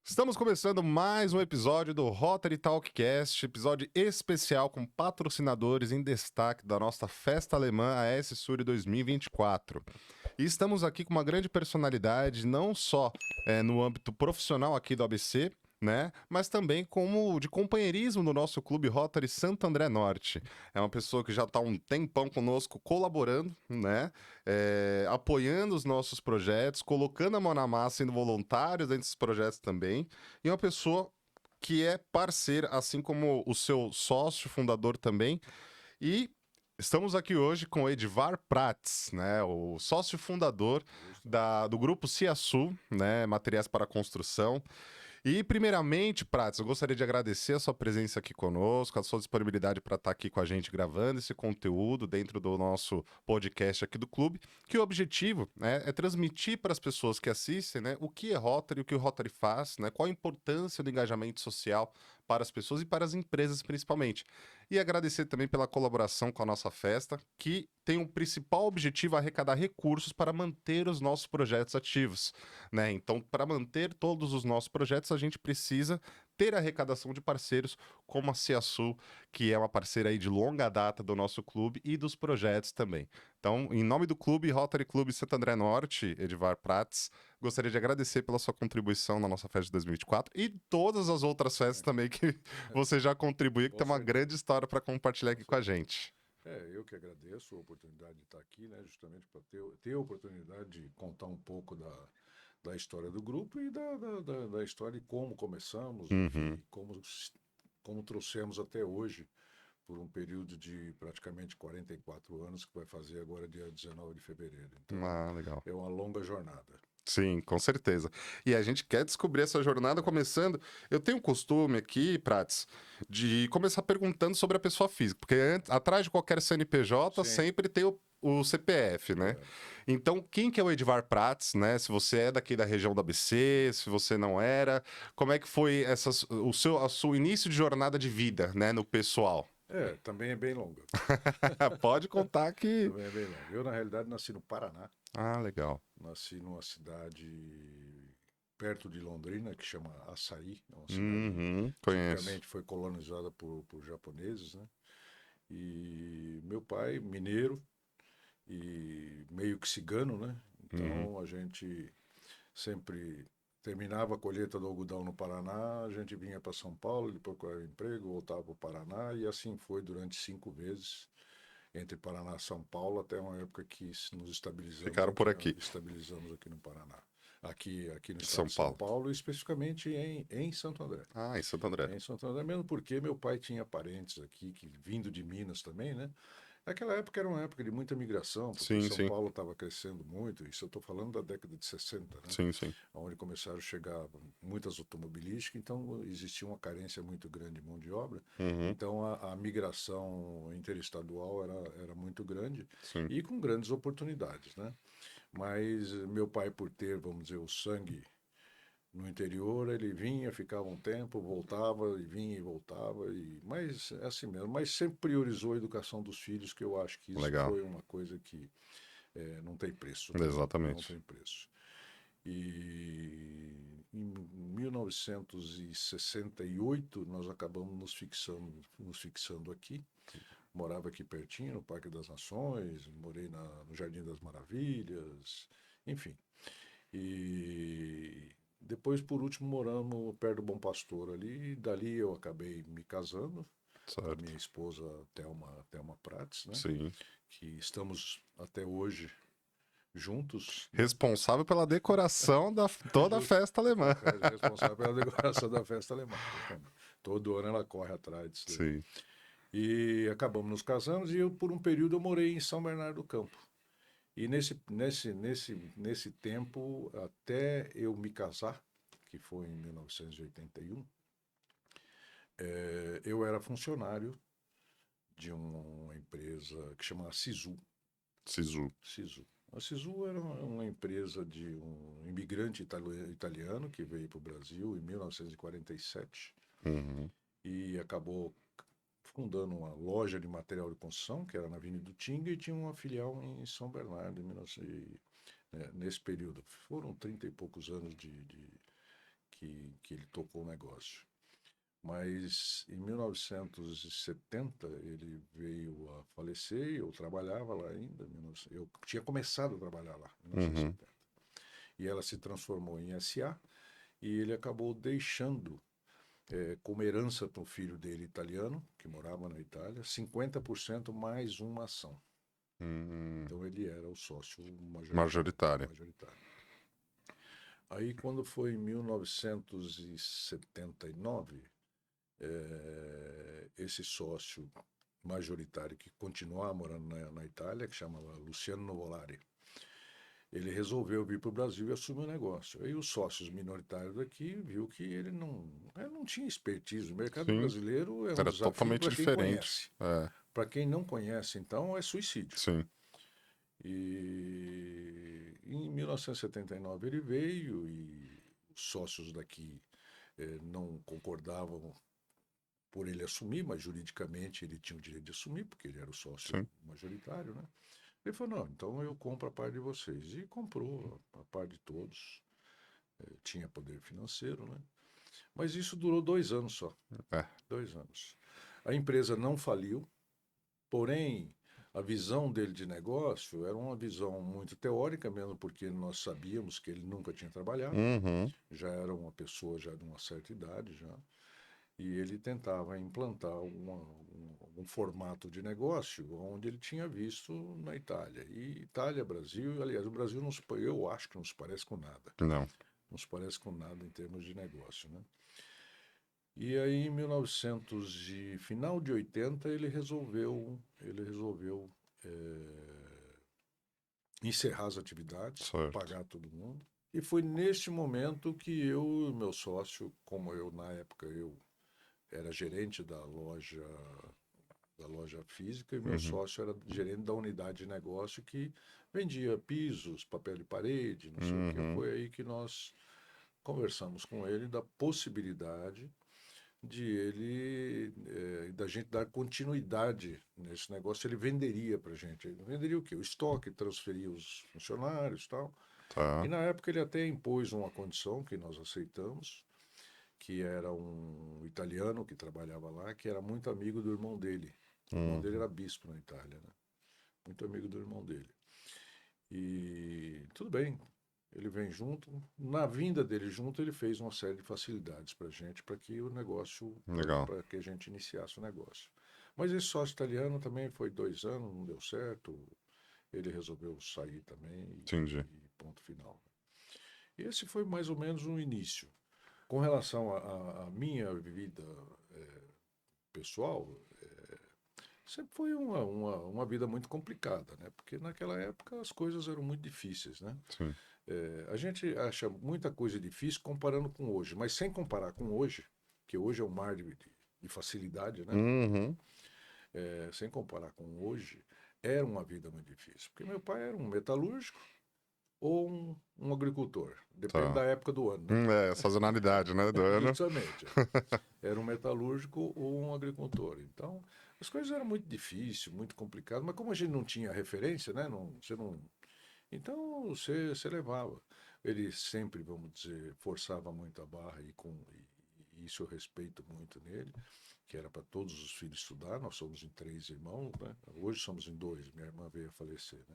Estamos começando mais um episódio do Rotary Talkcast, episódio especial com patrocinadores em destaque da nossa festa alemã AS Sur 2024. E estamos aqui com uma grande personalidade, não só no âmbito profissional aqui do ABC, né? Mas também como de companheirismo no nosso clube Rotary Santo André Norte. É uma pessoa que já está há um tempão conosco colaborando, né? Apoiando os nossos projetos, colocando a mão na massa, sendo voluntário dentro desses projetos também. E uma pessoa que é parceira, assim como o seu sócio fundador também. E estamos aqui hoje com o Edvar Prats, né, o sócio fundador do grupo Ciasul, né, Materiais para Construção. E, primeiramente, Prats, eu gostaria de agradecer a sua presença aqui conosco, a sua disponibilidade para estar aqui com a gente gravando esse conteúdo dentro do nosso podcast aqui do clube, que o objetivo, né, é transmitir para as pessoas que assistem, né, o que é Rotary, o que o Rotary faz, né, qual a importância do engajamento social para as pessoas e para as empresas principalmente. E agradecer também pela colaboração com a nossa festa, que tem um principal objetivo arrecadar recursos para manter os nossos projetos ativos, né? Então, para manter todos os nossos projetos, a gente precisa ter arrecadação de parceiros como a Ciasul, que é uma parceira aí de longa data do nosso clube e dos projetos também. Então, em nome do clube Rotary Clube Santo André Norte, Edvar Prats, gostaria de agradecer pela sua contribuição na nossa festa de 2024 e todas as outras festas também que você já contribuiu, que tem uma grande história para compartilhar aqui com a gente. Eu que agradeço a oportunidade de estar aqui, né, justamente para ter a oportunidade de contar um pouco da história do grupo e da história de como começamos, enfim, como trouxemos até hoje, por um período de praticamente 44 anos, que vai fazer agora dia 19 de fevereiro. Então, Legal. é uma longa jornada. Sim, com certeza. E a gente quer descobrir essa jornada começando. Eu tenho um costume aqui, Prats, de começar perguntando sobre a pessoa física, porque atrás de qualquer CNPJ Sim. sempre tem o CPF, né? Então, quem que é o Edvar Prats, né? Se você é daqui da região do ABC, se você não era, como é que foi o seu início de jornada de vida, né, no pessoal? Também é bem longa. Pode contar que... Também é bem longa. Eu, na realidade, nasci no Paraná. Ah, legal. Nasci numa cidade perto de Londrina, que chama Açaí. É uma cidade Conheço. tipicamente foi colonizada por japoneses, né? E meu pai, mineiro e meio que cigano, né? Então a gente sempre terminava a colheita do algodão no Paraná, a gente vinha para São Paulo, ele procurava emprego, voltava para o Paraná e assim foi durante 5 meses entre Paraná e São Paulo, até uma época que nos estabilizamos. Ficaram por aqui. Estabilizamos aqui no Paraná. Aqui no estado São de São Paulo. Paulo, especificamente em Santo André. Ah, em Santo André. Em Santo André, mesmo porque meu pai tinha parentes aqui, vindo de Minas também, né? Naquela época era uma época de muita migração, porque Sim, São sim. Paulo estava crescendo muito, isso eu estou falando da década de 60, né? Sim, sim. Onde começaram a chegar muitas automobilísticas, então existia uma carência muito grande de mão de obra, então a migração interestadual era muito grande Sim. e com grandes oportunidades, né? Mas meu pai, por ter, vamos dizer, o sangue no interior, ele vinha, ficava um tempo, voltava, e vinha e voltava, mas é assim mesmo. Mas sempre priorizou a educação dos filhos, que eu acho que isso Legal. foi uma coisa que não tem preço. Né? Exatamente. Não tem preço. E em 1968 nós acabamos nos fixando aqui. Morava aqui pertinho, no Parque das Nações, morei no Jardim das Maravilhas, enfim. E depois, por último, moramos perto do Bom Pastor ali. E dali eu acabei me casando com a minha esposa Thelma Prats, né? Sim. Que estamos até hoje juntos. Responsável pela decoração da toda a festa alemã. Responsável pela decoração da festa alemã. Todo ano ela corre atrás disso. Sim. E acabamos nos casando e por um período eu morei em São Bernardo do Campo. E nesse tempo, até eu me casar, que foi em 1981, eu era funcionário de uma empresa que chama Sisu. Sisu. A Sisu era uma empresa de um imigrante italiano que veio para o Brasil em 1947 e acabou fundando uma loja de material de construção, que era na Avenida do Tinga, e tinha uma filial em São Bernardo, nesse período. Foram 30 e poucos anos que ele tocou o negócio. Mas em 1970 ele veio a falecer, eu trabalhava lá ainda, eu tinha começado a trabalhar lá em 1970. E ela se transformou em SA e ele acabou deixando como herança para o filho dele italiano, que morava na Itália, 50% mais uma ação. Então ele era o sócio Majoritário. Aí quando foi em 1979, esse sócio majoritário que continuava morando na Itália, que chamava Luciano Novolari, ele resolveu vir para o Brasil e assumir o negócio. Aí os sócios minoritários daqui viu que ele não tinha expertise. O mercado brasileiro é um Era desafio totalmente para quem diferente. conhece. Para quem não conhece, então, é suicídio. Sim. E em 1979 ele veio e os sócios daqui não concordavam por ele assumir, mas juridicamente ele tinha o direito de assumir, porque ele era o sócio majoritário, né? Ele falou, não, então eu compro a parte de vocês. E comprou a parte de todos. Tinha poder financeiro, né? Mas isso durou 2 anos só. 2 anos. A empresa não faliu, porém, a visão dele de negócio era uma visão muito teórica mesmo, porque nós sabíamos que ele nunca tinha trabalhado. Já era uma pessoa já de uma certa idade já. E ele tentava implantar um formato de negócio onde ele tinha visto na Itália. E Itália, Brasil, aliás, o Brasil eu acho que não se parece com nada. Não se parece com nada em termos de negócio, né? E aí, em 1900 e final de 80, ele resolveu encerrar as atividades, pagar todo mundo. E foi neste momento que eu e meu sócio, como eu na época eu era gerente da loja física e meu sócio era gerente da unidade de negócio que vendia pisos, papel de parede, não sei o que. Foi aí que nós conversamos com ele da possibilidade da gente dar continuidade nesse negócio. Ele venderia para a gente. Ele venderia o quê? O estoque, transferia os funcionários e tal. E na época ele até impôs uma condição que nós aceitamos, que era um italiano que trabalhava lá, que era muito amigo do irmão dele. O irmão dele era bispo na Itália, né? Muito amigo do irmão dele. E tudo bem, ele vem junto. Na vinda dele junto, ele fez uma série de facilidades para a gente, para que o negócio, para que a gente iniciasse o negócio. Mas esse sócio italiano também foi 2 anos, não deu certo. Ele resolveu sair também e ponto final. E esse foi mais ou menos um início. Com relação à minha vida pessoal, sempre foi uma vida muito complicada, né? Porque naquela época as coisas eram muito difíceis, né? A gente acha muita coisa difícil comparando com hoje, mas sem comparar com hoje, que hoje é um mar de facilidade, né? Sem comparar com hoje, era uma vida muito difícil. Porque meu pai era um metalúrgico ou um agricultor, depende da época do ano, né? Sazonalidade, né, do ano. Justamente. Era um metalúrgico ou um agricultor. Então, as coisas eram muito difíceis, muito complicadas, mas como a gente não tinha referência, né? Então, você levava. Ele sempre, vamos dizer, forçava muito a barra e isso eu respeito muito nele, que era para todos os filhos estudar. Nós somos em 3 irmãos, né? Hoje somos em 2, minha irmã veio a falecer, né?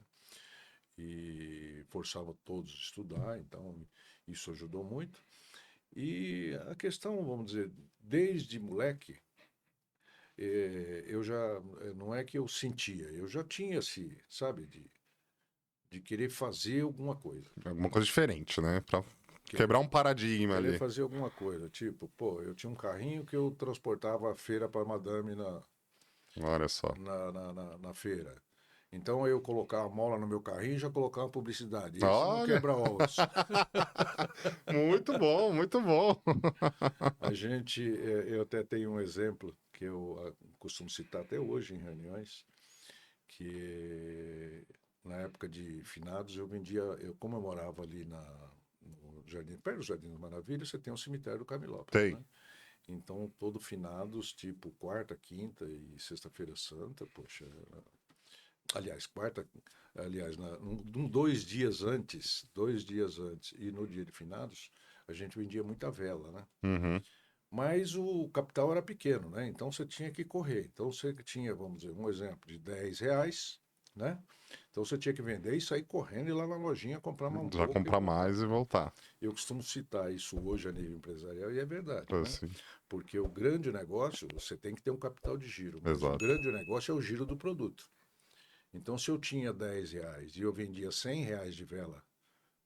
E forçava todos a estudar, então isso ajudou muito. E a questão, vamos dizer, desde moleque, eu já, não é que eu sentia, eu já tinha sabe, de querer fazer alguma coisa. Alguma coisa diferente, né? Pra quebrar um paradigma ali. Querer fazer alguma coisa, tipo, eu tinha um carrinho que eu transportava a feira para madame Olha só. na feira. Então eu colocava a mola no meu carrinho e já colocava publicidade. Isso não Olha! quebra ovos. Muito bom, muito bom. Eu até tenho um exemplo que eu costumo citar até hoje em reuniões, que na época de finados como eu morava ali no Jardim, perto do Jardim das Maravilhas, você tem um cemitério do Camilópolis, né? Então, todo finados, tipo quarta, quinta e sexta-feira santa, poxa, aliás, 2 dias antes e no dia de finados, a gente vendia muita vela, né? Uhum. Mas o capital era pequeno, né? Então você tinha que correr. Então você tinha, vamos dizer, um exemplo de R$ 10, né? Então você tinha que vender e sair correndo e ir lá na lojinha comprar mais um Já pouco e comprar voltar. mais e voltar. Eu costumo citar isso hoje a nível empresarial e é verdade, né? Assim, Porque o grande negócio, você tem que ter um capital de giro, mas o exato. grande negócio é o giro do produto. Então, se eu tinha R$ 10 e eu vendia R$ 100 de vela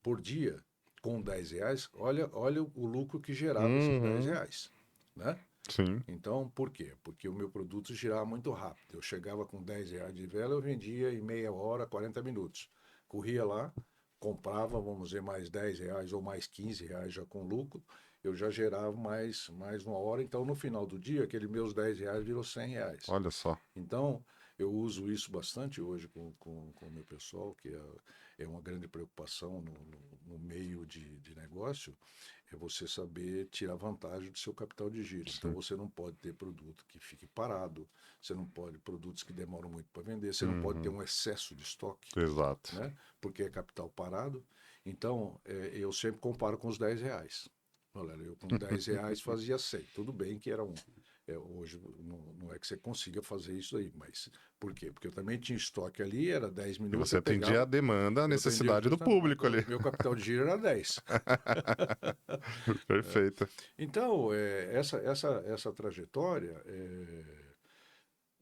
por dia com R$ 10, olha o lucro que gerava esses dez Uhum. reais, né? Sim. Então, por quê? Porque o meu produto girava muito rápido. Eu chegava com R$ 10 de vela, eu vendia em meia hora, 40 minutos. Corria lá, comprava, vamos dizer, mais R$ 10 ou mais R$ 15 já com lucro, eu já gerava mais uma hora. Então, no final do dia, aqueles meus R$ 10 virou R$ 100. Olha só. Então, eu uso isso bastante hoje com o meu pessoal, que é uma grande preocupação no meio de negócio, é você saber tirar vantagem do seu capital de giro. Então, Sim. você não pode ter produto que fique parado, você não pode produtos que demoram muito para vender, você não pode ter Uhum. um excesso de estoque, Exato. né? Porque é capital parado. Então, eu sempre comparo com os R$ 10. Olha, eu com R$ 10 fazia 100. Tudo bem que era um. Hoje não é que você consiga fazer isso aí, mas por quê? Porque eu também tinha estoque ali, era 10 E minutos, você eu atendia a pegava, demanda, a eu atendia necessidade do justamente, público ali. meu capital de giro era 10. Perfeito. Então, essa trajetória,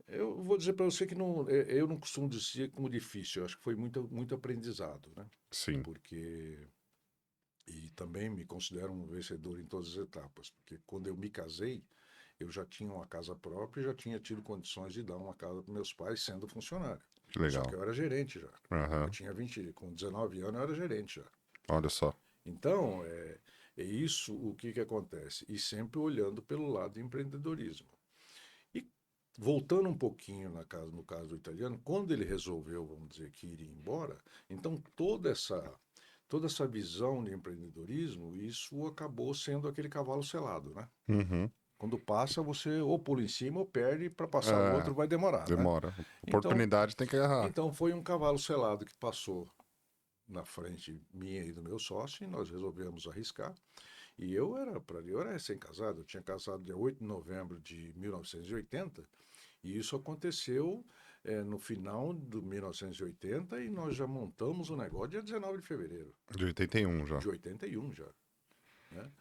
eu vou dizer para você que não, eu não costumo dizer como difícil, eu acho que foi muito aprendizado, né? Sim. Porque e também me considero um vencedor em todas as etapas, porque quando eu me casei, eu já tinha uma casa própria e já tinha tido condições de dar uma casa para meus pais sendo funcionário. Que Só que legal. eu era gerente já. Eu Aham. tinha 20, com 19 anos eu era gerente já. Olha só. Então, é isso o que acontece. E sempre olhando pelo lado do empreendedorismo. E voltando um pouquinho no caso do italiano, quando ele resolveu, vamos dizer, que ir embora, então toda essa visão de empreendedorismo, isso acabou sendo aquele cavalo selado, né? Uhum. Quando passa, você ou pula em cima ou perde, para passar o É, outro vai demorar, né? demora. Então, Oportunidade tem que agarrar. então foi um cavalo selado que passou na frente minha e do meu sócio e nós resolvemos arriscar. E eu era recém-casado, eu tinha casado dia 8 de novembro de 1980 e isso aconteceu no final de 1980 e nós já montamos o negócio dia 19 de fevereiro De 81 já. de 81 já, né?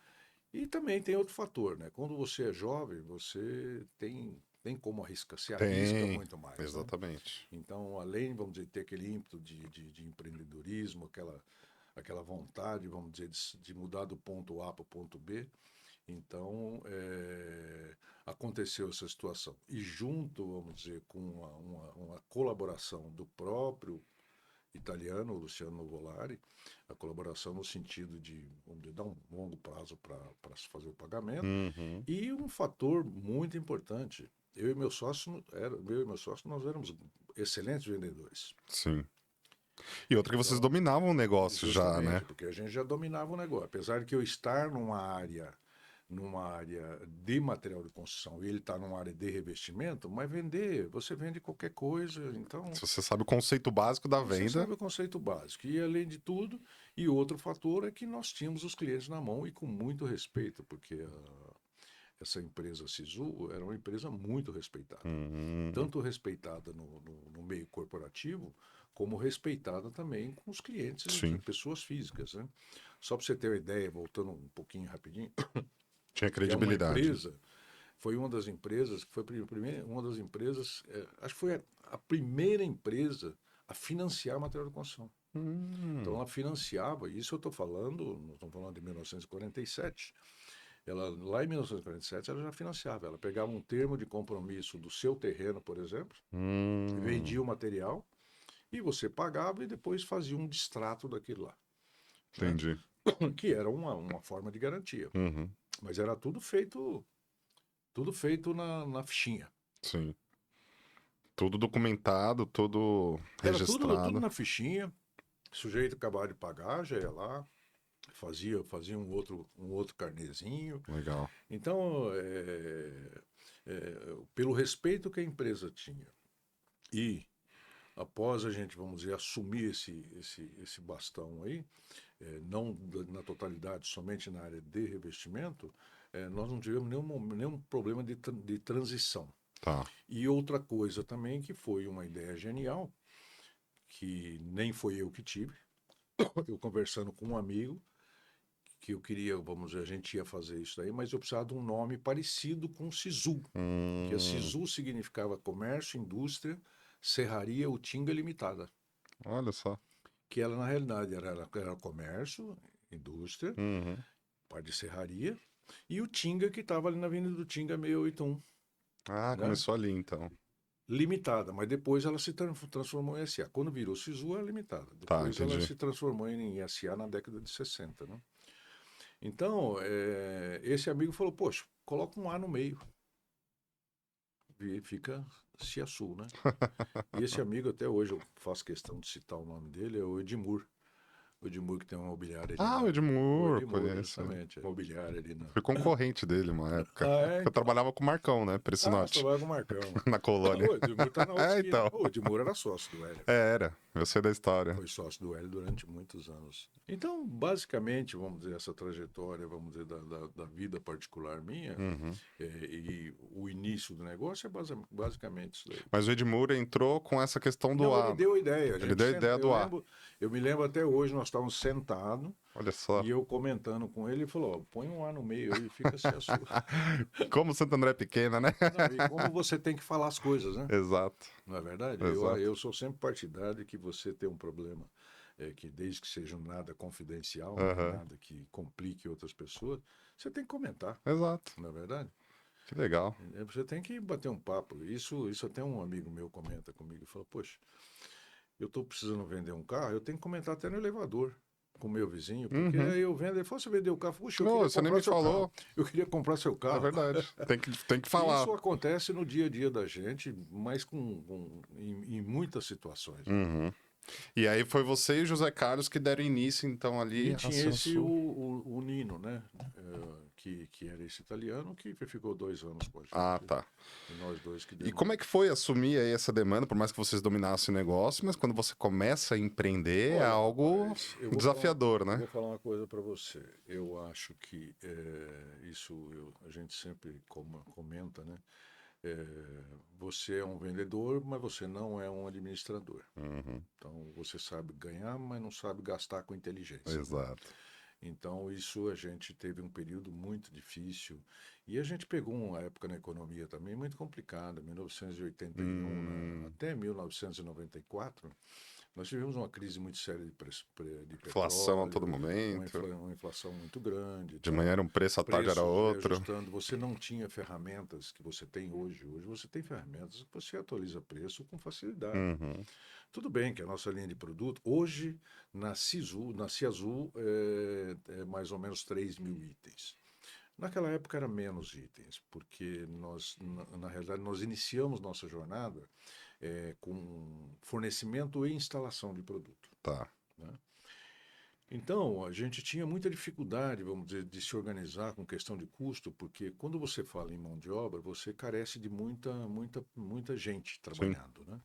E também tem outro fator, né? Quando você é jovem, você tem como arriscar, se arrisca Tem. muito mais, né? Exatamente. Então, além, vamos dizer, ter aquele ímpeto de empreendedorismo, aquela vontade, vamos dizer, de mudar do ponto A para o ponto B, então aconteceu essa situação. E junto, vamos dizer, com uma colaboração do próprio italiano, o Luciano Nuvolari, a colaboração no sentido de, vamos dizer, dar um longo prazo para se fazer o pagamento, Uhum. e um fator muito importante, eu e meu sócio, nós éramos excelentes vendedores. Sim. E outra que vocês Então, dominavam o negócio já, né? justamente, porque a gente já dominava o negócio. Apesar de que eu estar numa área de material de construção e ele está numa área de revestimento, mas você vende qualquer coisa, então Se você sabe o conceito básico da você venda, sabe o conceito básico. E além de tudo, e outro fator é que nós tínhamos os clientes na mão e com muito respeito, porque essa empresa Sisu era uma empresa muito respeitada. uhum. Tanto respeitada no meio corporativo, como respeitada também com os clientes, Sim, pessoas físicas, né? Só para você ter uma ideia, voltando um pouquinho rapidinho, tinha é uma credibilidade. empresa, foi uma das empresas, que foi uma das empresas, acho que foi a primeira empresa a financiar material de construção. Então Hum, ela financiava, isso eu estou falando, nós estamos falando de 1947, lá em 1947 ela já financiava, ela pegava um termo de compromisso do seu terreno, por exemplo, hum, vendia o material e você pagava e depois fazia um distrato daquilo lá, né? entendi. Que era uma forma de garantia. Uhum, Mas era tudo feito na fichinha. sim. Tudo documentado, tudo Era tudo registrado. na fichinha. O sujeito acabava de pagar, já ia lá, fazia um outro carnezinho. Legal. Então, pelo respeito que a empresa tinha e após a gente, vamos dizer, assumir esse bastão aí, não na totalidade, somente na área de revestimento, nós não tivemos nenhum problema de transição. Tá. E outra coisa também que foi uma ideia genial, que nem foi eu que tive, eu conversando com um amigo, que eu queria, vamos dizer, a gente ia fazer isso daí, mas eu precisava de um nome parecido com Sisu, que a Sisu significava comércio, indústria, serraria ou tinga limitada, Olha só. que ela na realidade era comércio, indústria, Uhum. parte de serraria, e o Tinga que estava ali na Avenida do Tinga 681, Ah, né? começou ali então. Limitada, mas depois ela se transformou em SA. Quando virou Sisu, era limitada. Tá, Depois ela entendi. se transformou em SA na década de 60, né? Então, esse amigo falou, poxa, coloca um A no meio. E fica Ciaçu, né? E esse amigo, até hoje, eu faço questão de citar o nome dele, é o Edmur. O Edmur que tem uma imobiliária ali Ah, o na... O Edmur, Edmur, conheço. justamente. Imobiliária ali na... Fui concorrente dele uma época. Ah, é? Eu Então. trabalhava com o Marcão, né? Preço Ah, você Norte, trabalha com o Marcão. na colônia. O Edmur tá na outra É, esquina. então. O Edmur era sócio do Hélio. Era, eu sei da história. Foi sócio do Hélio durante muitos anos. Então, basicamente, vamos dizer, essa trajetória, vamos dizer, da vida particular minha, Uhum. e o início do negócio é basicamente isso daí. Mas o Edmur entrou com essa questão do Não, A. ele deu a ideia. Ele deu a ideia do A. Eu me lembro até hoje, nós estávamos sentados Olha só. e eu comentando com ele, ele falou, ó, põe um A no meio aí, fica assim a sua. Como Santo André é pequena, né? Não, e como você tem que falar as coisas, né? Exato. Não é verdade? Exato. Eu sou sempre partidário de que você tem um problema, que desde que seja nada confidencial, né, Aham. nada que complique outras pessoas, você tem que comentar, Exato. não é verdade? Que legal. Você tem que bater um papo. Isso até um amigo meu comenta comigo e fala, poxa, eu estou precisando vender um carro, eu tenho que comentar até no elevador com o meu vizinho, porque Uhum. aí eu vendo, ele falou, você vendeu o carro? Puxa, eu Não, queria você nem comprar me seu falou. carro. Eu queria comprar seu É carro. verdade. Tem que falar. Isso acontece no dia a dia da gente, mas em muitas situações, né? Uhum. E aí foi você e o José Carlos que deram início, então, ali E a tinha esse, Sansu. o Nino, né? Que era esse italiano, que ficou 2 anos com a gente. Ah, tá. E nós dois que E demos. como é que foi assumir aí essa demanda, por mais que vocês dominassem o negócio, mas quando você começa a empreender é Olha, algo rapaz, eu vou desafiador, Eu né? vou falar uma coisa para você. Eu acho que a gente sempre comenta, né? Você é um vendedor, mas você não é um administrador. Uhum. Então, você sabe ganhar, mas não sabe gastar com inteligência, né? Exato. Então, isso a gente teve um período muito difícil. E a gente pegou uma época na economia também muito complicada, 1981 até 1994. Nós tivemos uma crise muito séria de Inflação a todo petróleo, momento. uma inflação muito grande. De manhã era um preço, à tarde era Preços outro. reajustando. Você não tinha ferramentas que você tem hoje. Hoje você tem ferramentas que você atualiza preço com facilidade. Uhum. Tudo bem que a nossa linha de produto, hoje, na Ciazul, é mais ou menos 3 mil itens. Naquela época era menos itens, porque nós, na realidade, nós iniciamos nossa jornada com fornecimento e instalação de produto, Tá. né? Então, a gente tinha muita dificuldade, vamos dizer, de se organizar com questão de custo, porque quando você fala em mão de obra, você carece de muita gente trabalhando, né?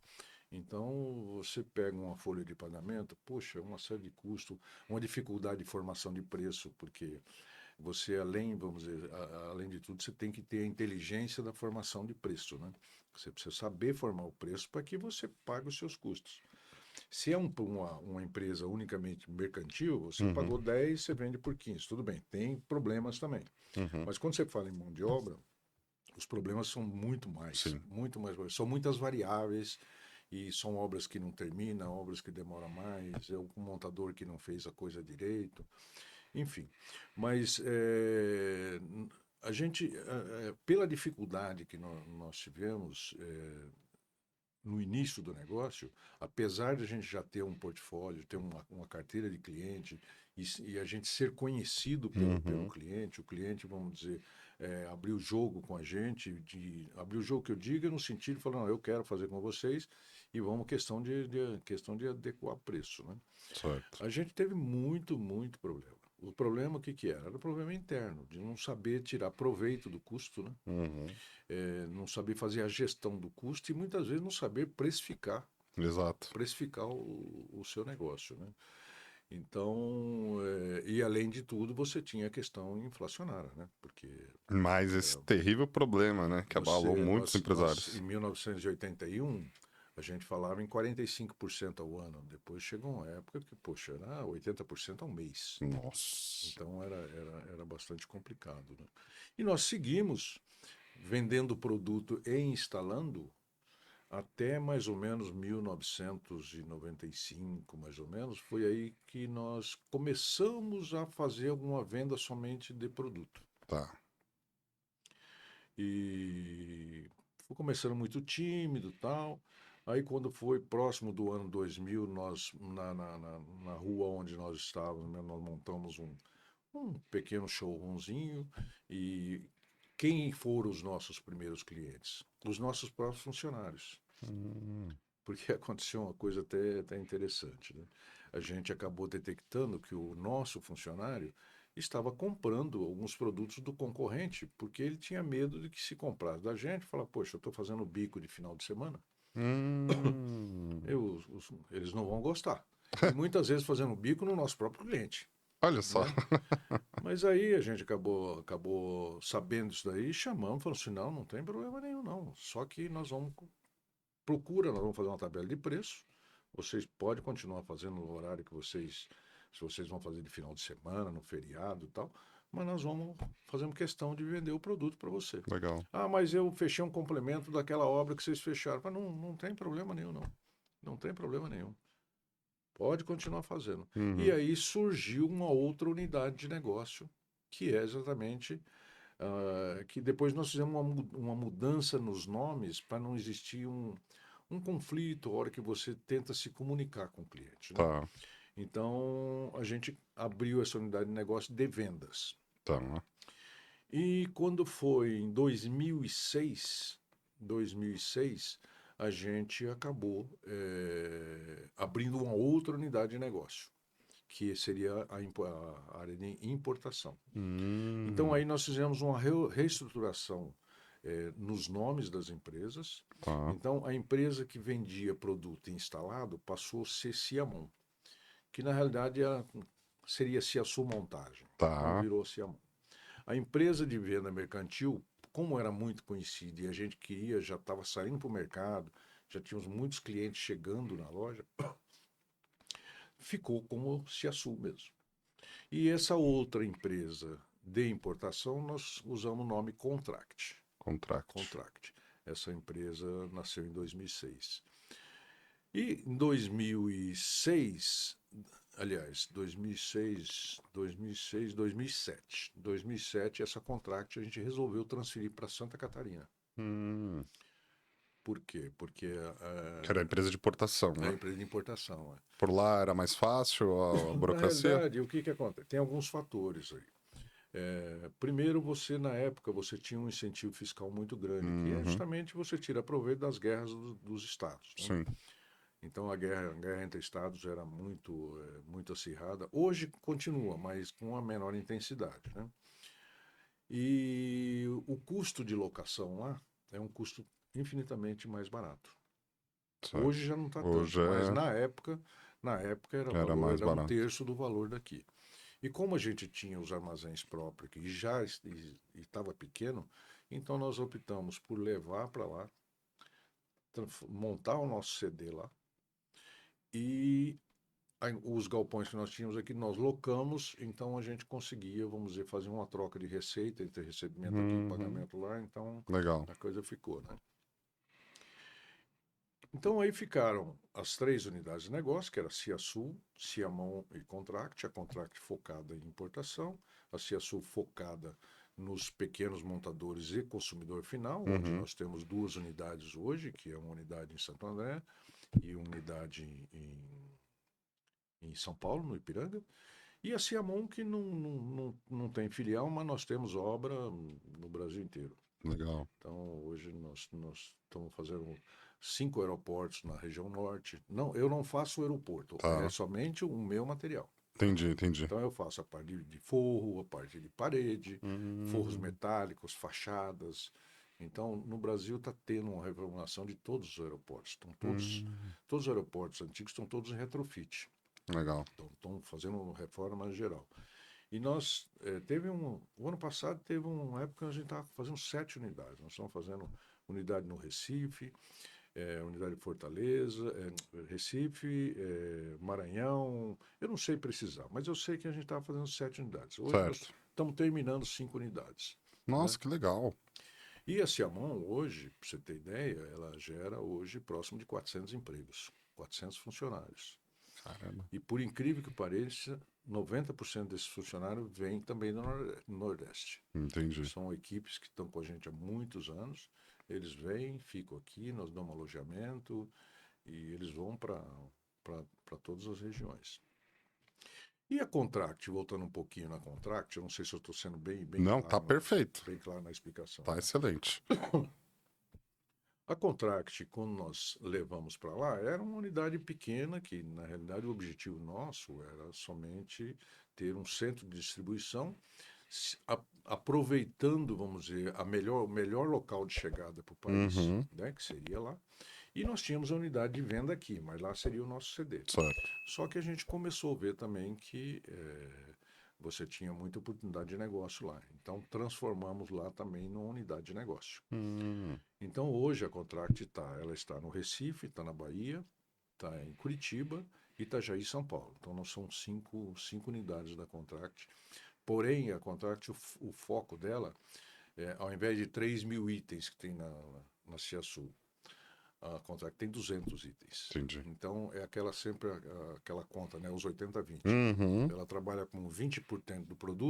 Então, você pega uma folha de pagamento, poxa, uma série de custos, uma dificuldade de formação de preço, porque você, vamos dizer, além de tudo, você tem que ter a inteligência da formação de preço, né? Você precisa saber formar o preço para que você pague os seus custos. Se é uma empresa unicamente mercantil, você pagou 10, você vende por 15. Tudo bem, tem problemas também. Uhum. Mas quando você fala em mão de obra, os problemas são Sim. muito mais. São muitas variáveis e são obras que não terminam, obras que demoram mais, é um montador que não fez a coisa direito, enfim. Mas a gente, pela dificuldade que nós tivemos no início do negócio, apesar de a gente já ter um portfólio, ter uma carteira de cliente e a gente ser conhecido pelo cliente, o cliente, vamos dizer, abriu o jogo com a gente, abriu o jogo que eu diga no sentido de falar, não, eu quero fazer com vocês e vamos questão de adequar preço, né? Certo. A gente teve muito problema. O problema, o que era? Era o problema interno, de não saber tirar proveito do custo, né? Uhum. Não saber fazer a gestão do custo e muitas vezes não saber precificar Exato. o seu negócio, né? Então, e além de tudo, você tinha a questão inflacionária, né? Porque Mas esse terrível problema, né? Que abalou muitos em empresários. 1981, a gente falava em 45% ao ano. Depois chegou uma época que, poxa, era 80% ao mês. Nossa. Então era bastante complicado, né? E nós seguimos vendendo produto e instalando até mais ou menos 1995, mais ou menos. Foi aí que nós começamos a fazer alguma venda somente de produto. Tá. E foi começando muito tímido e tal. Aí, quando foi próximo do ano 2000, nós, na rua onde nós estávamos, né, nós montamos um pequeno showroomzinho. E quem foram os nossos primeiros clientes? Os nossos próprios funcionários. Hum, Porque aconteceu uma coisa até interessante, né? A gente acabou detectando que o nosso funcionário estava comprando alguns produtos do concorrente, porque ele tinha medo de que se comprasse da gente, falar, poxa, eu estou fazendo bico de final de semana, hum. eles não vão gostar. E muitas vezes fazendo bico no nosso próprio cliente, Olha só. né? Mas aí a gente acabou sabendo isso daí, chamamos, falou assim, não tem problema nenhum, não. Só que nós vamos fazer uma tabela de preço. Vocês podem continuar fazendo no horário que se vocês vão fazer de final de semana, no feriado e tal, mas nós vamos fazer uma questão de vender o produto para você. Legal. Ah, mas eu fechei um complemento daquela obra que vocês fecharam. Mas não tem problema nenhum, não. Não tem problema nenhum. Pode continuar fazendo. E Uhum. aí surgiu uma outra unidade de negócio, que é exatamente que depois nós fizemos uma mudança nos nomes para não existir um conflito a hora que você tenta se comunicar com o cliente, né? Tá. Então, a gente abriu essa unidade de negócio de vendas. Tá. E quando foi em 2006, a gente acabou abrindo uma outra unidade de negócio, que seria a área de importação. Então, Hum. aí nós fizemos uma reestruturação nos nomes das empresas. Tá. Então, a empresa que vendia produto instalado passou a ser Ciamon, que na realidade seria Ciaçu Montagem. Então, Tá. virou Ciamon. A empresa de venda mercantil, como era muito conhecida e a gente queria, já estava saindo para o mercado, já tínhamos muitos clientes chegando na loja, ficou como Ciaçu mesmo. E essa outra empresa de importação, nós usamos o nome Contract. Contract. Contract. Essa empresa nasceu em 2006. E em 2006, aliás, 2007. 2007, essa Contract a gente resolveu transferir para Santa Catarina. Hum. Por quê? Porque Que era a empresa de importação, a né? empresa de importação. Por lá era mais fácil a Na burocracia? realidade, o que acontece? Tem alguns fatores aí. Primeiro, na época, você tinha um incentivo fiscal muito grande, que é Uhum. justamente você tira proveito das guerras dos estados, né? Sim. Então, a guerra entre estados era muito acirrada. Hoje continua, mas com uma menor intensidade, né? E o custo de locação lá é um custo infinitamente mais barato. Certo. Hoje já não está Hoje tanto, mas na época era mais era um barato. terço do valor daqui. E como a gente tinha os armazéns próprios aqui e já estava pequeno, então nós optamos por levar para lá, montar o nosso CD lá e os galpões que nós tínhamos aqui nós locamos, então a gente conseguia, vamos dizer, fazer uma troca de receita entre recebimento aqui e Uhum. pagamento lá, então Legal. a coisa ficou, né? Então aí ficaram as três unidades de negócio, que era a Ciasul, Ciamon e Contract, a Contract focada em importação, a Ciasul focada nos pequenos montadores e consumidor final, onde Uhum. nós temos duas unidades hoje, que é uma unidade em Santo André e uma unidade em São Paulo, no Ipiranga, e a Ciamon, que não tem filial, mas nós temos obra no Brasil inteiro. Legal. Então, hoje nós estamos fazendo 5 aeroportos na região norte. Não, eu não faço o aeroporto, é Tá. somente o meu material. Entendi, entendi. Então, eu faço a parte de forro, a parte de parede, forros Hum. metálicos, fachadas. Então, no Brasil está tendo uma reformulação de todos os aeroportos. Hum. Todos os aeroportos antigos estão todos em retrofit. Legal. Estão fazendo reforma geral. E nós, o ano passado teve uma época que a gente estava fazendo 7 unidades. Nós estamos fazendo unidade no Recife, unidade de Fortaleza, Recife, Maranhão. Eu não sei precisar, mas eu sei que a gente estava fazendo 7 unidades. Hoje nós Certo. estamos terminando 5 unidades. Nossa, que legal. E a Ciamon, hoje, para você ter ideia, ela gera hoje próximo de 400 empregos, 400 funcionários. Caramba. E por incrível que pareça, 90% desses funcionários vêm também do Nordeste. Entendi. São equipes que estão com a gente há muitos anos. Eles vêm, ficam aqui, nós damos alojamento e eles vão para todas as regiões. E a Contract, voltando um pouquinho na Contract, eu não sei se eu estou sendo bem Não, claro, tá perfeito. bem claro na explicação. Tá excelente. A Contract, quando nós levamos para lá, era uma unidade pequena que, na realidade, o objetivo nosso era somente ter um centro de distribuição, aproveitando, vamos dizer, o melhor local de chegada para o país, Uhum. né, que seria lá. E nós tínhamos a unidade de venda aqui, mas lá seria o nosso CD. Certo. Só que a gente começou a ver também que você tinha muita oportunidade de negócio lá. Então, transformamos lá também numa unidade de negócio. Então, hoje a Contract ela está no Recife, está na Bahia, está em Curitiba, Itajaí e São Paulo. Então, nós somos cinco unidades da Contract. Porém, a Contract, o foco dela, ao invés de 3.000 itens que tem na Ciasul, a Contract tem 200 itens. Entendi. Então, é aquela conta, né, os 80-20. Uhum. Ela trabalha com 20%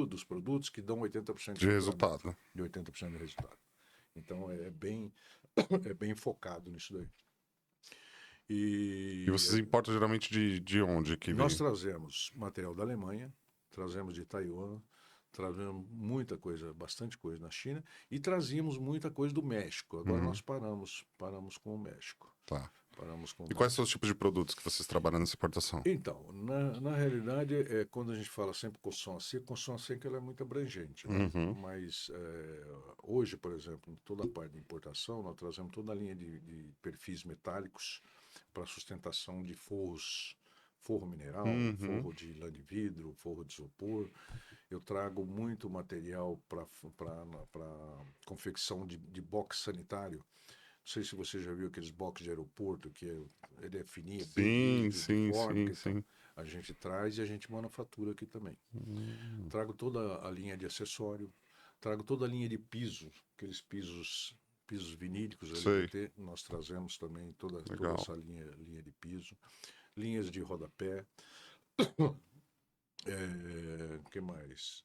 dos produtos que dão 80% De resultado. de 80% de resultado. Então, é bem focado nisso daí. E vocês importam geralmente de onde que Nós vem? trazemos material da Alemanha, trazemos de Taiwan, trazemos muita coisa, bastante coisa na China e trazíamos muita coisa do México. Agora nós paramos com o México. Tá. Paramos com o E quais México. são os tipos de produtos que vocês trabalham nessa importação? Então, na realidade, quando a gente fala sempre construção a seco ela é muito abrangente, né? Uhum. Mas hoje, por exemplo, em toda a parte de importação, nós trazemos toda a linha de perfis metálicos para sustentação de forro mineral, forro de lã de vidro, forro de isopor. Eu trago muito material para confecção de box sanitário. Não sei se você já viu aqueles boxes de aeroporto, que ele é fininho, bem rígido, Sim. então, a gente traz e a gente manufatura aqui também. Trago toda a linha de acessório, trago toda a linha de piso, aqueles pisos vinílicos LVT, nós trazemos também toda essa linha de piso, linhas de rodapé, que mais?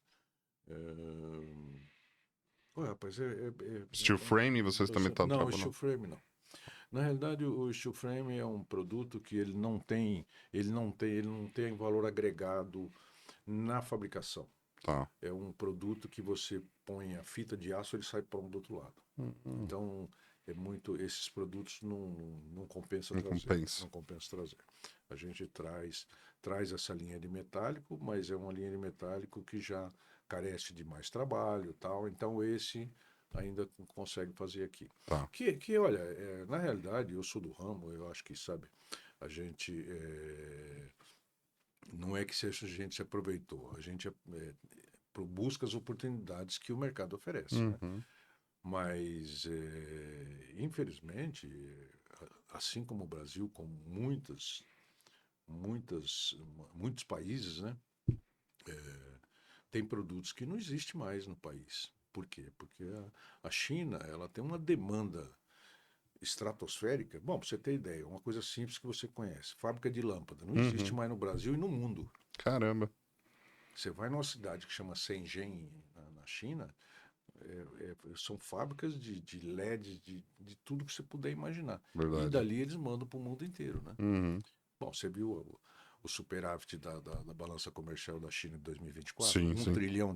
Rapaz, Steel frame vocês também estão não, o trabalhando? steel frame não. Na realidade, o steel frame é um produto que ele não tem valor agregado na fabricação. Tá. É um produto que você põe a fita de aço, ele sai pronto do outro lado. Então, esses produtos não compensa trazer. Não compensa trazer. A gente traz essa linha de metálico, mas é uma linha de metálico que já carece de mais trabalho, tal. Então, esse ainda consegue fazer aqui. Tá. Que olha, na realidade, eu sou do ramo, eu acho que, sabe, a gente não é que a gente se aproveitou, a gente busca as oportunidades que o mercado oferece, né? Mas, infelizmente, assim como o Brasil, com muitos países, né, tem produtos que não existem mais no país. Por quê? Porque a China ela tem uma demanda estratosférica. Bom, para você ter ideia, uma coisa simples que você conhece, fábrica de lâmpada, não existe mais no Brasil e no mundo. Caramba. Você vai numa cidade que chama Shenzhen, na China, são fábricas de LED, de tudo que você puder imaginar. Verdade. E dali eles mandam para o mundo inteiro, né? Bom, você viu o superávit da balança comercial da China de 2024? Sim. $1 trilhão.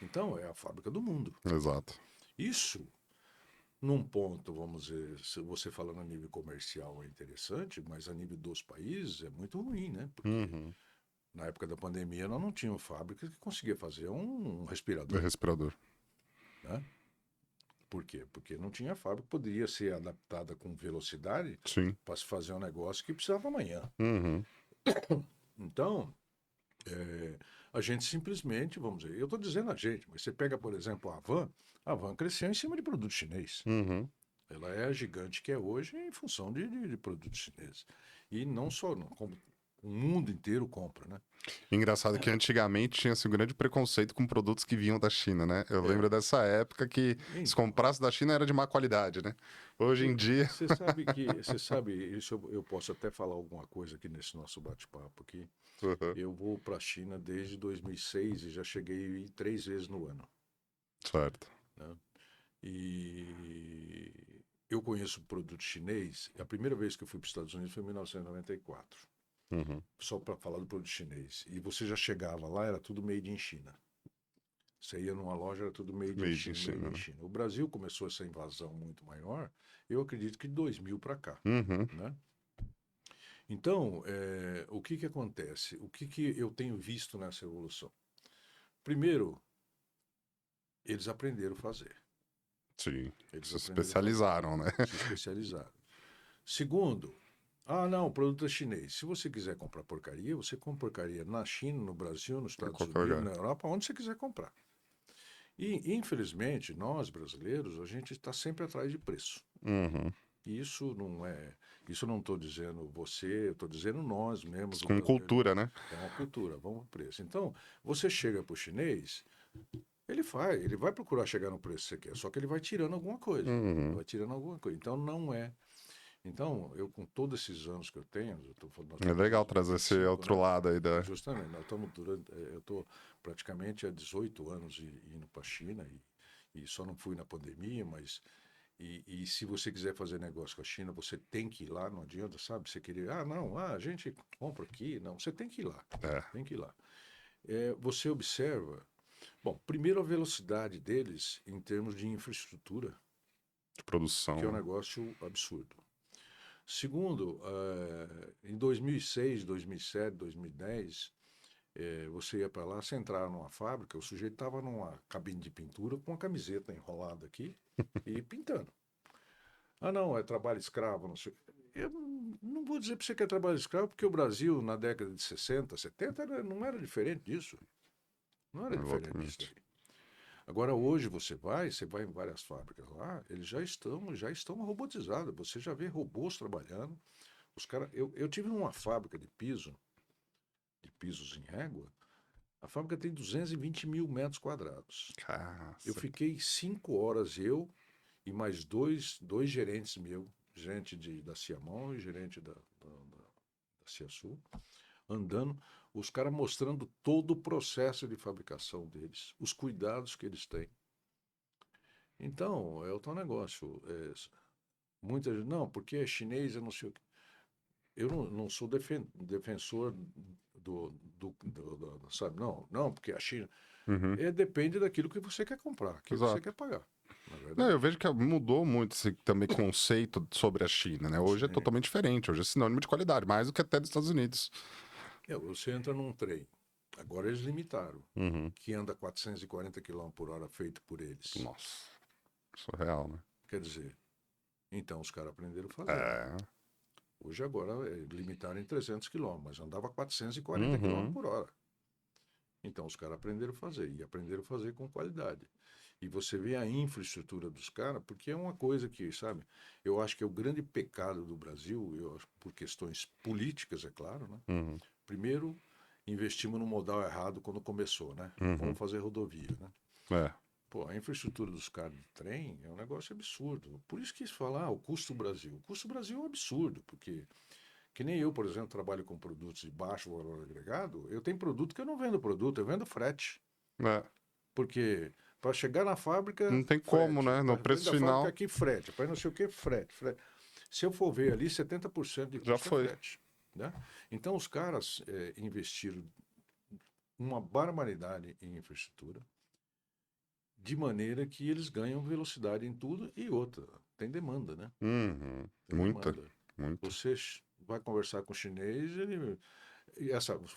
Então, é a fábrica do mundo. Exato. Isso, num ponto, vamos dizer, se você falando a nível comercial é interessante, mas a nível dos países é muito ruim, né? Porque na época da pandemia nós não tínhamos fábrica que conseguia fazer um respirador. Respirador. Né? Por quê? Porque não tinha fábrica que poderia ser adaptada com velocidade Sim. para se fazer um negócio que precisava amanhã. Então, a gente simplesmente, vamos dizer, eu estou dizendo a gente, mas você pega, por exemplo, a Van cresceu em cima de produto chinês. Uhum. Ela é a gigante que é hoje em função de produtos chineses. E não só, não, como o mundo inteiro compra, né? Engraçado que antigamente tinha esse grande preconceito com produtos que vinham da China, né? Eu É, lembro dessa época que se então, comprasse da China era de má qualidade, né? Hoje em dia. você sabe, isso eu posso até falar alguma coisa aqui nesse nosso bate-papo aqui. Uhum. Eu vou para a China desde 2006 e já cheguei 3 vezes no ano, Certo. né? E eu conheço produto chinês. A primeira vez que eu fui para os Estados Unidos foi em 1994, Uhum. só para falar do produto chinês. E você já chegava lá, era tudo made in China. Você ia numa loja, era tudo made in Made in China, made China, in né? China. O Brasil começou essa invasão muito maior, eu acredito que de 2000 para cá, Uhum. né? Então, o que que acontece? O que que eu tenho visto nessa evolução? Primeiro, eles aprenderam a fazer. Sim. Eles Se aprenderam a fazer. especializaram, né? Se especializaram. Segundo, não, o produto é chinês. Se você quiser comprar porcaria, você compra porcaria na China, no Brasil, nos Em Estados qualquer Unidos, lugar. na Europa, onde você quiser comprar. E, infelizmente, nós brasileiros, a gente está sempre atrás de preço. Uhum. E isso não é. Isso eu não estou dizendo você, eu estou dizendo nós mesmos, o Com brasileiro. cultura, né? É uma cultura, vamos ao preço. Então, você chega para o chinês, ele vai procurar chegar no preço que você quer, só que ele vai tirando alguma coisa. Uhum. Vai tirando alguma coisa. Então, não é. Então, eu com todos esses anos que eu tenho, nós É estamos legal desde trazer esse 2005, outro né? lado aí da. Justamente, nós estamos eu estou praticamente há 18 anos indo para a China e só não fui na pandemia, mas e se você quiser fazer negócio com a China, você tem que ir lá, não adianta, sabe? Você querer, não, a gente compra aqui, não, você tem que ir lá, É, tem que ir lá. Você observa, bom, primeiro a velocidade deles em termos de infraestrutura, de que é um produção. negócio absurdo. Segundo, em 2006, 2007, 2010, você ia para lá, você entrava numa fábrica, o sujeito estava numa cabine de pintura com uma camiseta enrolada aqui e pintando. Não, é trabalho escravo, não sei. Eu não vou dizer para você que é trabalho escravo, porque o Brasil, na década de 60, 70, não era diferente disso. Não era diferente disso Exatamente. daí. Agora, hoje você vai em várias fábricas lá, eles já estão robotizados. Você já vê robôs trabalhando. Os cara, eu tive numa fábrica de pisos em régua, a fábrica tem 220 mil metros quadrados. Eu Caceta. fiquei 5 horas, eu e mais dois gerentes meus, gerente da Ciamão e gerente da Ciasul, andando, os caras mostrando todo o processo de fabricação deles, os cuidados que eles têm. Então, é o tal negócio. Muita gente, não, porque é chinês, eu não sei o que. Eu não sou defensor sabe? Não, porque a China. Uhum. Depende daquilo que você quer comprar, aquilo que você quer Exato. pagar, na Não, eu verdade. vejo que mudou muito esse também conceito sobre a China, né? Hoje é Sim. totalmente diferente. Hoje é sinônimo de qualidade, mais do que até dos Estados Unidos. Você entra num trem. Agora eles limitaram, Uhum. que anda 440 km por hora, feito por eles. Nossa, surreal, né? Quer dizer, então os caras aprenderam a fazer. É. Hoje agora limitaram em 300 km, mas andava 440 km Uhum. por hora. Então os caras aprenderam a fazer, e aprenderam a fazer com qualidade. E você vê a infraestrutura dos caras, porque é uma coisa que, sabe, eu acho que é o grande pecado do Brasil, por questões políticas, é claro, né? Uhum. Primeiro, investimos no modal errado quando começou, né? Uhum. Vamos fazer rodovia, né? É. Pô, a infraestrutura dos caras de trem é um negócio absurdo. Por isso que falar o custo Brasil. O custo Brasil é um absurdo, porque que nem eu, por exemplo, trabalho com produtos de baixo valor agregado, eu tenho produto que eu não vendo produto, eu vendo frete. É. Porque para chegar na fábrica, Não tem como, frete. né? No Para dentro preço da fábrica final, aqui, frete. Para não sei o que, frete. Se eu for ver ali, 70% de já custo é foi. frete. Né? Então os caras investiram uma barbaridade em infraestrutura, de maneira que eles ganham velocidade em tudo e outra. Tem demanda, né? Uhum. Tem Muita, demanda. muita. Você vai conversar com o chinês,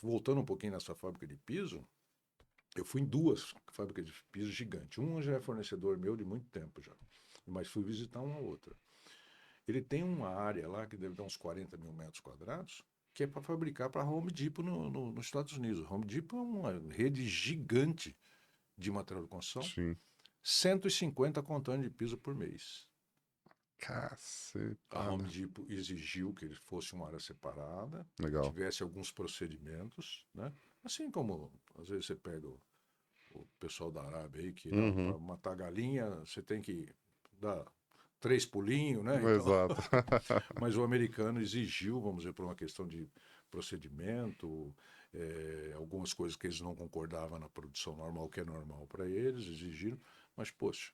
voltando um pouquinho nessa fábrica de piso, eu fui em duas fábricas de piso gigantes. Uma já é fornecedor meu de muito tempo já, mas fui visitar uma outra. Ele tem uma área lá que deve dar uns 40 mil metros quadrados, que é para fabricar para a Home Depot nos Estados Unidos. A Home Depot é uma rede gigante de material de construção, Sim. 150 contêineres de piso por mês. A Home Cacetada. Depot exigiu que ele fosse uma área separada, Legal. tivesse alguns procedimentos, né? Assim como, às vezes, você pega o pessoal da Arábia aí, que Uhum. para matar galinha, você tem que dar 3 pulinhos, né? Então, Exato. mas o americano exigiu, vamos dizer, por uma questão de procedimento, algumas coisas que eles não concordavam na produção normal, que é normal para eles, exigiram, mas, poxa,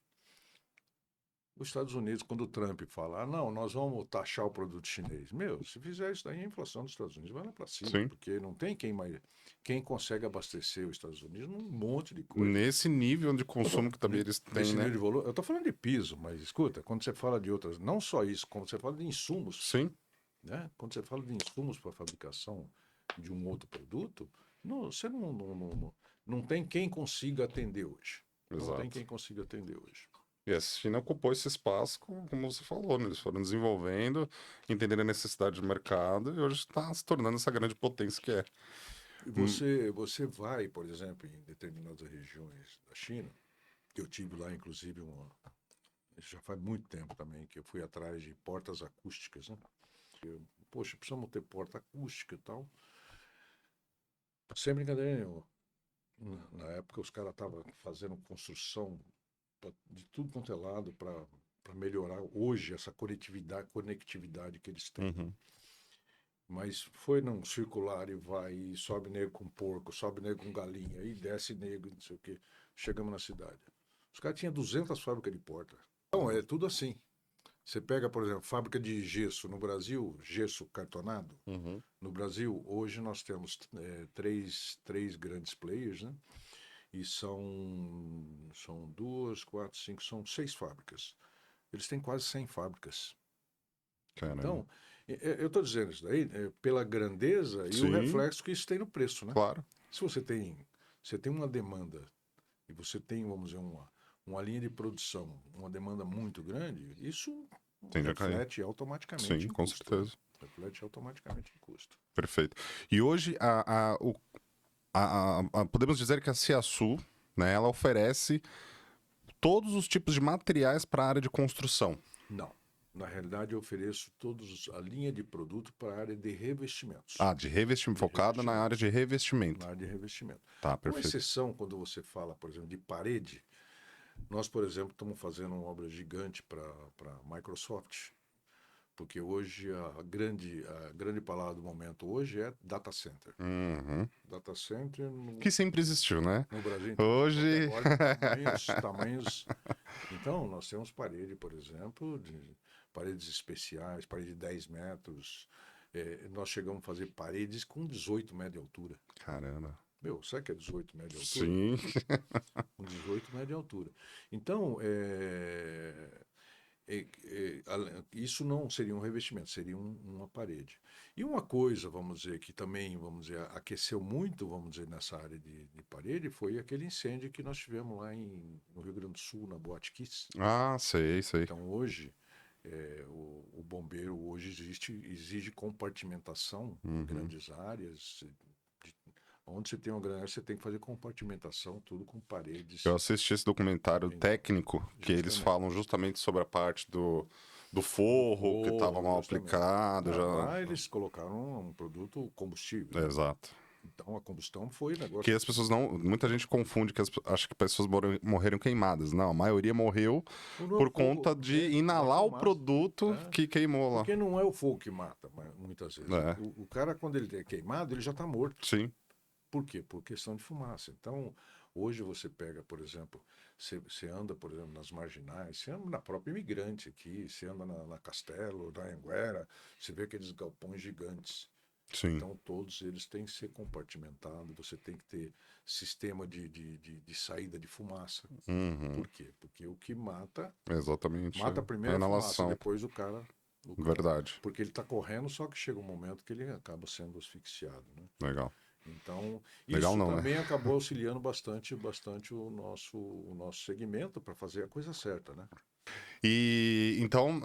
os Estados Unidos, quando o Trump fala, não, nós vamos taxar o produto chinês. Meu, se fizer isso daí, a inflação dos Estados Unidos vai lá para cima, Sim. porque não tem quem consegue abastecer os Estados Unidos num monte de coisa. Nesse nível de consumo que também eles têm, Nesse né? nível de valor, eu estou falando de piso, mas escuta, quando você fala de outras, não só isso, quando você fala de insumos, Sim. né? Quando você fala de insumos para a fabricação de um outro produto, você não tem quem consiga atender hoje. Não tem Exato. quem consiga atender hoje. E a China ocupou esse espaço, como você falou, né? Eles foram desenvolvendo, entendendo a necessidade do mercado e hoje está se tornando essa grande potência que é. E Hum. você vai, por exemplo, em determinadas regiões da China, eu tive lá, inclusive, já faz muito tempo também, que eu fui atrás de portas acústicas, né? Poxa, precisamos ter porta acústica e tal. Sem brincadeira nenhuma. Na época, os caras estavam fazendo construção de tudo quanto é lado para melhorar hoje essa conectividade que eles têm. Uhum. Mas foi num circular e vai, e sobe nego com porco, sobe nego com galinha, e desce nego, não sei o quê. Chegamos na cidade. Os caras tinham 200 fábricas de porta. Então, é tudo assim. Você pega, por exemplo, fábrica de gesso no Brasil, gesso cartonado. Uhum. No Brasil, hoje nós temos três grandes players, né? E são duas, quatro, cinco, são 6 fábricas. Eles têm quase 100 fábricas. Caramba. Então, eu estou dizendo isso daí pela grandeza e o Sim, reflexo que isso tem no preço, né? claro. Se você tem uma demanda e você tem, vamos dizer, uma linha de produção, uma demanda muito grande, isso Tende a cair. reflete automaticamente Sim, em com custo, né? certeza. Reflete automaticamente em custo. Perfeito. E hoje, podemos dizer que a Ciaçu, né, ela oferece todos os tipos de materiais para a área de construção. Não. Na realidade, eu ofereço a linha de produto para a área de revestimentos. De revestimento, focada na área de revestimento. Na área de revestimento. Tá, Com perfeito. exceção, quando você fala, por exemplo, de parede, nós, por exemplo, estamos fazendo uma obra gigante para a Microsoft, porque hoje a grande palavra do momento hoje é data center. Uhum. Data center Que sempre existiu, né? no Brasil. Hoje. Agora, tamanhos. Então, nós temos parede, por exemplo, de paredes especiais, parede de 10 metros. Nós chegamos a fazer paredes com 18 metros de altura. Caramba. Meu, sabe o que é 18 metros de altura? Sim. Com 18 metros de altura. Então, isso não seria um revestimento, seria uma parede. E uma coisa, vamos dizer, que também, vamos dizer, aqueceu muito, vamos dizer, nessa área de parede, foi aquele incêndio que nós tivemos lá no Rio Grande do Sul, na Boate Kiss. Sei. Então, hoje, o bombeiro hoje exige compartimentação em grandes áreas. Onde você tem uma grande área, você tem que fazer compartimentação, tudo com paredes. Eu assisti esse documentário técnico que eles Justamente. falam justamente sobre a parte do forro que estava mal Justamente. aplicado. Lá eles colocaram um produto combustível, né? Exato. Então a combustão foi negócio. Que as pessoas não. Muita gente confunde que acha que pessoas morreram queimadas. Não, a maioria morreu por conta de inalar o produto que queimou lá. Porque não é o fogo que mata, muitas vezes. É. O cara, quando ele é queimado, ele já está morto. Sim. Por quê? Por questão de fumaça. Então, hoje você pega, por exemplo, você anda, por exemplo, nas marginais, você anda na própria Imigrante aqui, você anda na Castelo, na Anguera, você vê aqueles galpões gigantes. Sim. Então, todos eles têm que ser compartimentados, você tem que ter sistema de saída de fumaça. Uhum. Por quê? Porque o que mata... Exatamente. Mata primeiro a fumaça, depois o cara... Verdade. Porque ele está correndo, só que chega um momento que ele acaba sendo asfixiado, né? Legal. Então, Legal isso não, também né? acabou auxiliando bastante o nosso segmento para fazer a coisa certa, né? E então,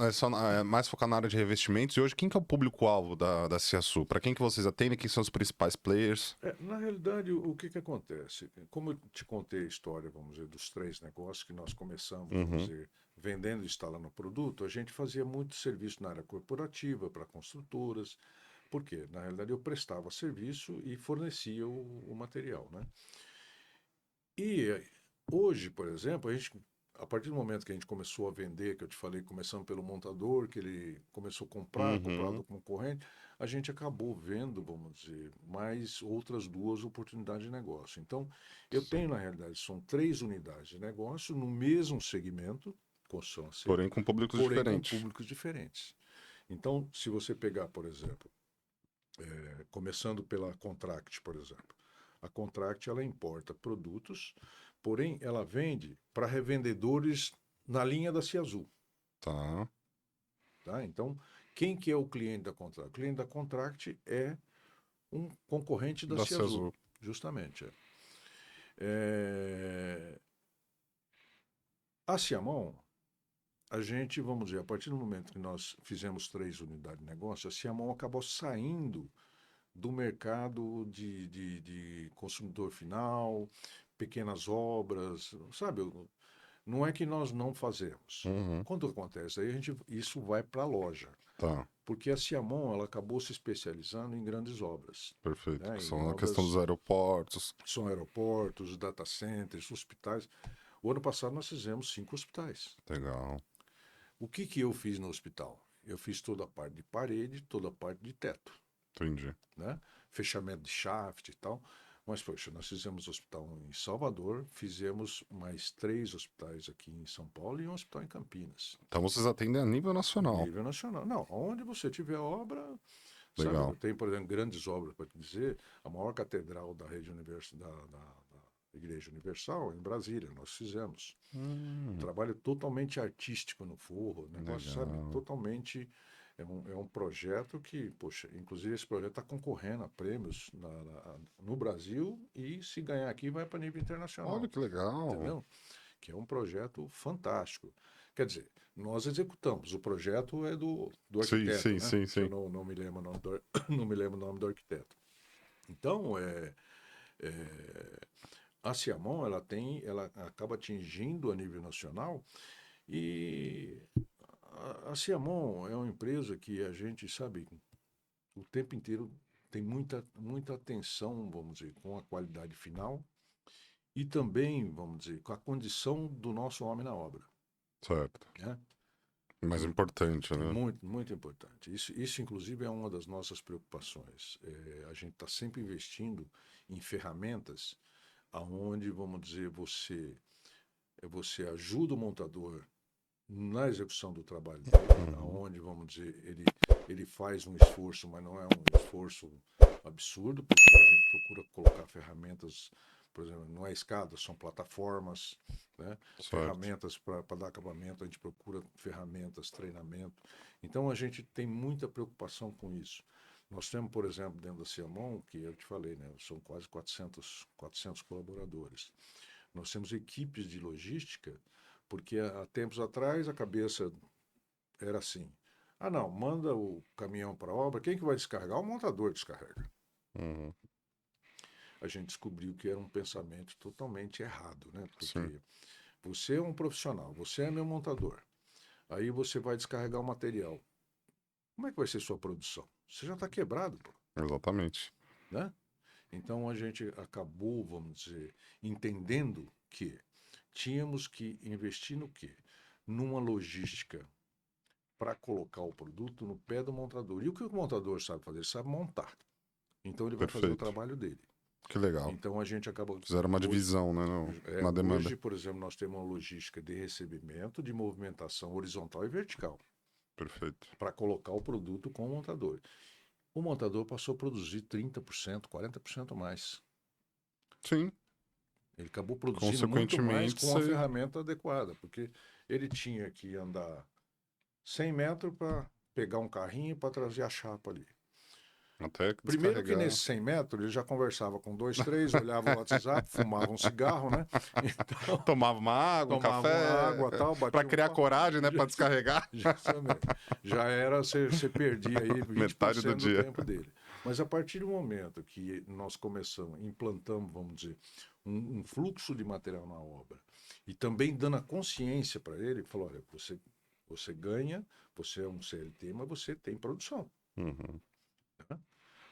é mais focado na área de revestimentos. E hoje, quem que é o público-alvo da Ciasul? Para quem que vocês atendem? Quem são os principais players? Na realidade, o que que acontece? Como eu te contei a história, vamos dizer, dos 3 negócios que nós começamos, vamos Uhum. dizer, vendendo e instalando produto, a gente fazia muito serviço na área corporativa, para construtoras. Por quê? Na realidade, eu prestava serviço e fornecia o material, né? E hoje, por exemplo, a partir do momento que a gente começou a vender, que eu te falei, começando pelo montador, que ele começou a comprar Uhum. do concorrente, a gente acabou vendo, vamos dizer, mais outras 2 oportunidades de negócio. Então, eu Sim. tenho, na realidade, são 3 unidades de negócio no mesmo segmento, construção a seco, Porém, com públicos porém com diferentes. públicos diferentes. Então, se você pegar, por exemplo, começando pela Contract, por exemplo. A Contract ela importa produtos, porém ela vende para revendedores na linha da Ciazul, Tá. tá? Então, quem que é o cliente da Contract? O cliente da Contract é um concorrente da Da Ciazul, Ciasul. justamente. A Ciamão, a gente, vamos dizer, a partir do momento que nós fizemos 3 unidades de negócio, a Ciamão acabou saindo do mercado de consumidor final, pequenas obras, sabe? Não é que nós não fazemos. Uhum. Quando acontece aí, isso vai para a loja, Tá. porque a Ciamon ela acabou se especializando em grandes obras, Perfeito. né? Que Em são a questão dos obras, aeroportos. são aeroportos, data centers, hospitais. O ano passado nós fizemos 5 hospitais. Legal. O que que eu fiz no hospital? Eu fiz toda a parte de parede, toda a parte de teto, Entendi. né? Fechamento de shaft e tal. Mas, poxa, nós fizemos hospital em Salvador, fizemos mais 3 hospitais aqui em São Paulo e um hospital em Campinas. Então vocês atendem a nível nacional. Nível nacional. Não, onde você tiver obra, sabe? Legal. Tem, por exemplo, grandes obras, para te dizer, a maior catedral da rede da Igreja Universal, em Brasília, nós fizemos. Trabalho totalmente artístico no forro, negócio, sabe? Legal. Totalmente. É um projeto que, poxa, inclusive esse projeto está concorrendo a prêmios no Brasil e se ganhar aqui vai para nível Olha internacional, que legal. entendeu? Que é um projeto fantástico. Quer dizer, nós executamos, o projeto é do Sim, arquiteto, sim, né? sim, Que eu sim. não me lembro o nome não me lembro o nome do arquiteto. Então, a Ciamon, ela acaba atingindo a nível nacional e a Ciamon é uma empresa que a gente sabe o tempo inteiro tem muita atenção, vamos dizer, com a qualidade final e também, vamos dizer, com a condição do nosso homem na obra, Certo. né? Mais importante, né? Muito, muito importante. Isso, inclusive, é uma das nossas preocupações. A gente está sempre investindo em ferramentas aonde, vamos dizer, você ajuda o montador na execução do trabalho dele, Uhum. aonde, vamos dizer, ele faz um esforço, mas não é um esforço absurdo, porque a gente procura colocar ferramentas, por exemplo, não é escada, são plataformas, né? Certo. Ferramentas para dar acabamento, a gente procura ferramentas, treinamento. Então a gente tem muita preocupação com isso. Nós temos, por exemplo, dentro da Ciamon, que eu te falei, né? São quase 400 colaboradores. Nós temos equipes de logística, porque há tempos atrás a cabeça era assim: ah, não, manda o caminhão para a obra, quem que vai descarregar? O montador descarrega. Uhum. A gente descobriu que era um pensamento totalmente errado, né? Sim, Porque você é um profissional, você é meu montador, aí você vai descarregar o material. Como é que vai ser sua produção? Você já está quebrado, pô, exatamente. né? Então a gente acabou, vamos dizer, entendendo que tínhamos que investir no quê? Numa logística para colocar o produto no pé do montador. E o que o montador sabe fazer? Ele sabe montar. Então ele vai fazer o Perfeito. trabalho dele. Que legal. Então a gente acaba Fizeram uma hoje, divisão, né, na demanda. hoje, por exemplo, nós temos uma logística de recebimento, de movimentação horizontal e vertical Perfeito. para colocar o produto com o montador. O montador passou a produzir 30%, 40% mais. Sim, Ele acabou produzindo muito mais consequentemente, com a você... ferramenta adequada, porque ele tinha que andar 100 metros para pegar um carrinho para trazer a chapa ali. Até Primeiro que descarregar. nesses 100 metros ele já conversava com 2, 3, olhava o WhatsApp, fumava um cigarro, né? Então, Tomava uma água, um tomava uma café, água tal, para batia um criar papo. coragem, né, para descarregar. Justamente. Já era, você perdia aí Metade do 20% do dia. tempo dele. Mas a partir do momento que nós começamos, implantamos, vamos dizer, um fluxo de material na obra, e também dando a consciência para ele, falou, olha, você ganha, você é um CLT, mas você tem produção. Uhum. Né?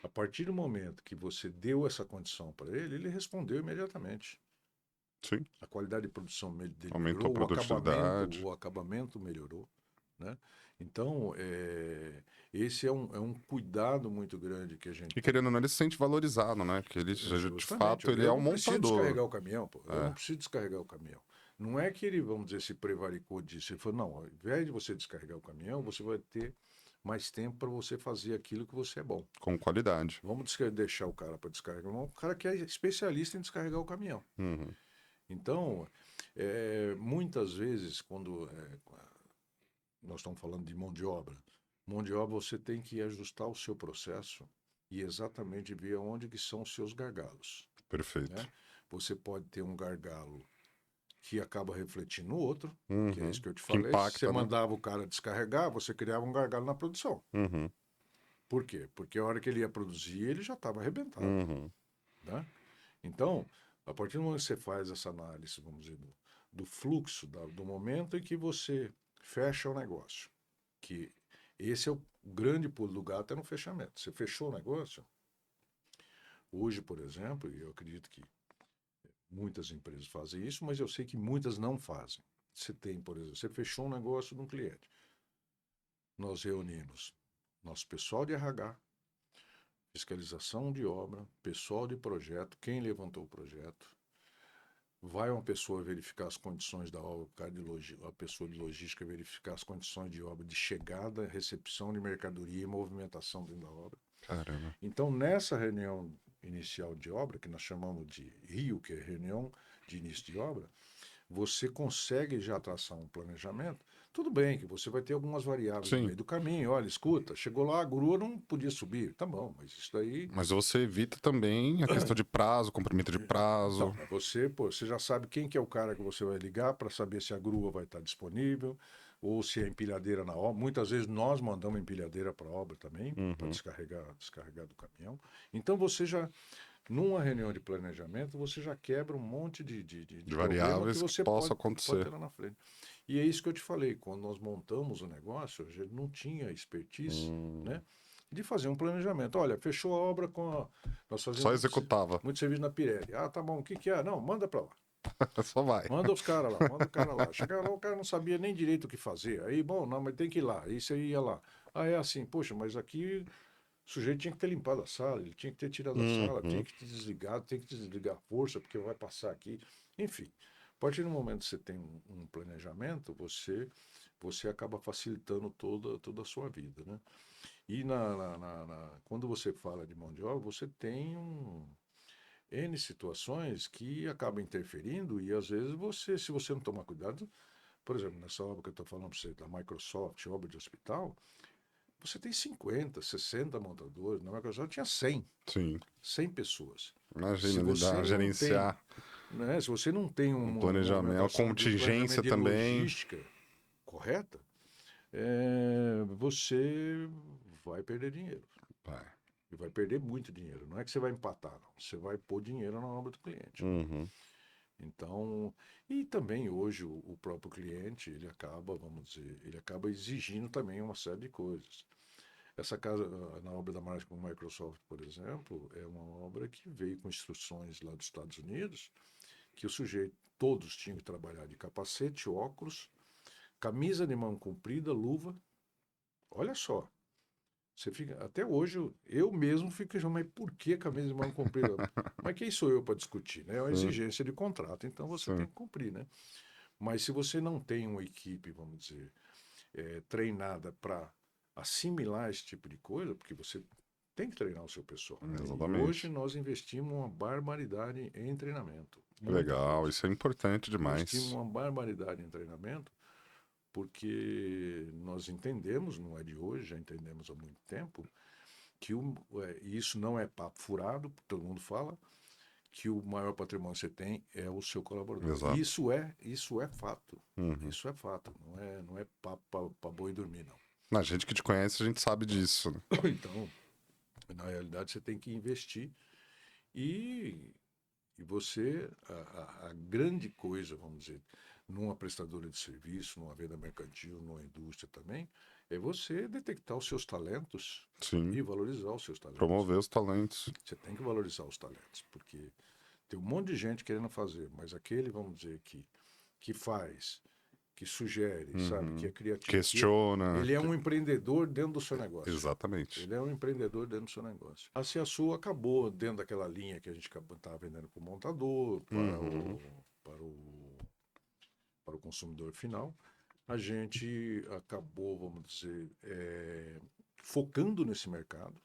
A partir do momento que você deu essa condição para ele respondeu imediatamente. Sim, A qualidade de produção dele aumentou a melhorou, produtividade. o acabamento melhorou. Né? Então, esse é um cuidado muito grande que a gente E tem. querendo ou não, ele se sente valorizado, né? Porque ele, de Justamente, fato, ele é eu um não preciso montador. descarregar o caminhão, pô. Eu É. não preciso descarregar o caminhão. Não é que ele, vamos dizer, se prevaricou disso. Ele falou, não, ao invés de você descarregar o caminhão, você vai ter mais tempo para você fazer aquilo que você é bom. Com qualidade. Vamos deixar o cara para descarregar. O cara que é especialista em descarregar o caminhão. Uhum. Então, muitas vezes, quando nós estamos falando de mão de obra você tem que ajustar o seu processo e exatamente ver onde que são os seus gargalos. Perfeito. Né? Você pode ter um gargalo que acaba refletindo no outro, que é Uhum. isso que eu te Que falei. Se impacta, você né? mandava o cara descarregar, você criava um gargalo na produção. Uhum. Por quê? Porque a hora que ele ia produzir, ele já estava arrebentado. Uhum. Né? Então, a partir do momento que você faz essa análise, vamos dizer, do fluxo, do momento em que você fecha o negócio, que esse é o grande pulo do gato, é no fechamento. Você fechou o negócio, hoje, por exemplo, e eu acredito que muitas empresas fazem isso, mas eu sei que muitas não fazem. Você tem, por exemplo, você fechou um negócio de um cliente. Nós reunimos nosso pessoal de RH, fiscalização de obra, pessoal de projeto, quem levantou o projeto. Vai uma pessoa verificar as condições da obra, a pessoa de logística verificar as condições de obra de chegada, recepção de mercadoria e movimentação dentro da obra. Caramba. Então, nessa reunião inicial de obra, que nós chamamos de RIO, que é reunião de início de obra, você consegue já traçar um planejamento. Tudo bem que você vai ter algumas variáveis no Sim. meio do caminho. Olha, escuta, chegou lá, a grua não podia subir. Tá bom, mas isso daí... Mas você evita também a questão de prazo, cumprimento de prazo. Não, você já sabe quem que é o cara que você vai ligar para saber se a grua vai estar disponível ou se a empilhadeira na obra. Muitas vezes nós mandamos empilhadeira para a obra também, para descarregar do caminhão. Então você já, numa reunião de planejamento, você já quebra um monte de problema variáveis que você que possa pode acontecer. ter lá na frente. E é isso que eu te falei, quando nós montamos o negócio, a gente não tinha expertise, né? De fazer um planejamento. Olha, fechou a obra com a... Nós Só fazíamos executava. muito serviço na Pirelli. Ah, tá bom, o que é? Não, manda para lá. Só vai. Manda os caras lá, manda o cara lá. Chegava lá, o cara não sabia nem direito o que fazer. Aí, bom, não, mas tem que ir lá. Aí você ia lá. Ah, é assim, poxa, mas aqui o sujeito tinha que ter limpado a sala, ele tinha que ter tirado a sala, tinha que ter desligado, tem que desligar a força, porque vai passar aqui. Enfim, a partir do momento que você tem um planejamento, você acaba facilitando toda a sua vida, né? E quando você fala de mão de obra, você tem N situações que acabam interferindo e às vezes se você não tomar cuidado, por exemplo, nessa obra que eu estou falando para você, da Microsoft, obra de hospital, você tem 50, 60 montadores, na Microsoft tinha 100, Sim. 100 pessoas. Imagina, Se você não gerenciar tem, né, se você não tem o uma planejamento, a movimentação de contingência planejamento de também. logística correta, você vai perder dinheiro. Vai. E vai perder muito dinheiro. Não é que você vai empatar, não. Você vai pôr dinheiro na obra do cliente. Uhum. Então, e também hoje o próprio cliente, ele acaba, vamos dizer, ele acaba exigindo também uma série de coisas. Essa casa, na obra da Microsoft, por exemplo, é uma obra que veio com instruções lá dos Estados Unidos, que o sujeito, todos tinham que trabalhar de capacete, óculos, camisa de mão comprida, luva. Olha só, você fica, até hoje, eu mesmo fico pensando, mas por que camisa de mão comprida? Mas quem sou eu para discutir, né? É uma Sim. exigência de contrato, então você Sim. tem que cumprir, né? Mas se você não tem uma equipe, vamos dizer, treinada para assimilar esse tipo de coisa, porque você tem que treinar o seu pessoal. Né? E hoje Exatamente. nós investimos uma barbaridade em treinamento. Legal, Coisa. isso é importante Investimos demais. uma barbaridade em treinamento, porque nós entendemos, não é de hoje, já entendemos há muito tempo, e isso não é papo furado, todo mundo fala, que o maior patrimônio que você tem é o seu colaborador. Exato. Isso é fato. Uhum. Isso é fato. Não é papo para boi dormir, não. A gente que te conhece, a gente sabe disso, né? Então, na realidade, você tem que investir e, e você, a grande coisa, vamos dizer, numa prestadora de serviço, numa venda mercantil, numa indústria também, é você detectar os seus talentos Sim. e valorizar os seus talentos. Promover os talentos. Você tem que valorizar os talentos, porque tem um monte de gente querendo fazer, mas aquele, vamos dizer, que faz, que sugere, sabe, que é criativo, Questiona. ele é um empreendedor dentro do seu negócio. Exatamente. Ele é um empreendedor dentro do seu negócio. A Ciaçu acabou dentro daquela linha que a gente estava vendendo para o montador, para o consumidor final. A gente acabou, vamos dizer, focando nesse mercado,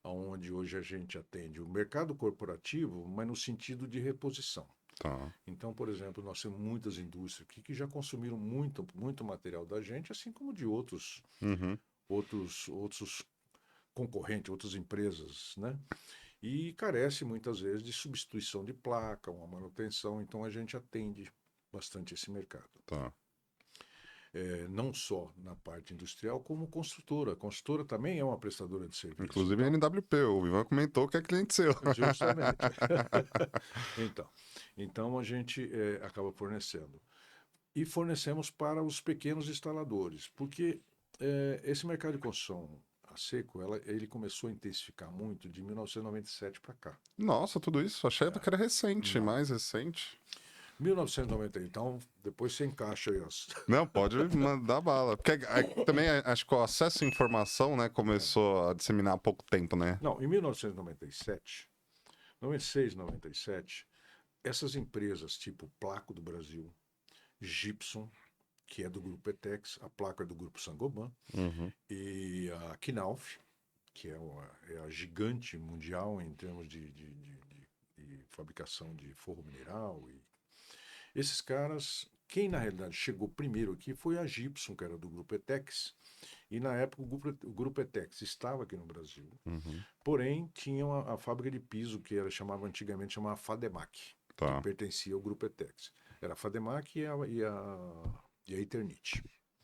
onde hoje a gente atende o mercado corporativo, mas no sentido de reposição. Tá. Então, por exemplo, nós temos muitas indústrias aqui que já consumiram muito material da gente, assim como de outros concorrentes, outras empresas, né? E carece muitas vezes de substituição de placa, uma manutenção, então a gente atende bastante esse mercado. Tá. Não só na parte industrial, como construtora. A construtora também é uma prestadora de serviço. Inclusive a NWP, o Ivan comentou que é cliente seu. Justamente. Então a gente acaba fornecendo. E fornecemos para os pequenos instaladores, porque esse mercado de construção a seco, ele começou a intensificar muito de 1997 para cá. Nossa, tudo isso? Achei que era recente, Não. mais recente. 1990, então depois você encaixa aí as... Não, pode mandar bala. Porque também acho que o acesso à informação, né, começou a disseminar há pouco tempo, né? Não, em 1997, 96, 97, essas empresas tipo Placo do Brasil, Gibson, que é do grupo Etex, a Placo é do grupo Saint-Gobain, e a Knauf, que é a gigante mundial em termos de fabricação de forro mineral. E esses caras, quem na realidade chegou primeiro aqui foi a Gibson, que era do grupo Etex, e na época o grupo Etex estava aqui no Brasil, porém tinha a fábrica de piso que antigamente chamava Fademac, Tá. que pertencia ao grupo Etex. Era a Fademac e a Eternit.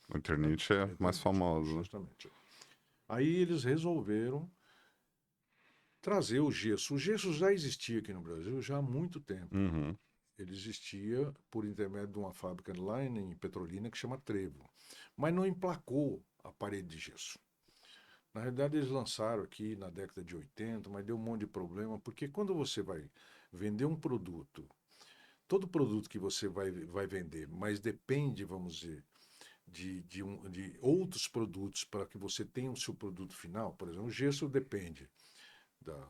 A internet é mais famosa. Justamente. Aí eles resolveram trazer o gesso. O gesso já existia aqui no Brasil já há muito tempo. Ele existia por intermédio de uma fábrica lá em Petrolina que chama Trevo, mas não emplacou a parede de gesso. Na realidade, eles lançaram aqui na década de 80, mas deu um monte de problema, porque quando você vai vender um produto, todo produto que você vai vender, mas depende, vamos dizer, de outros produtos para que você tenha o seu produto final. Por exemplo, o gesso depende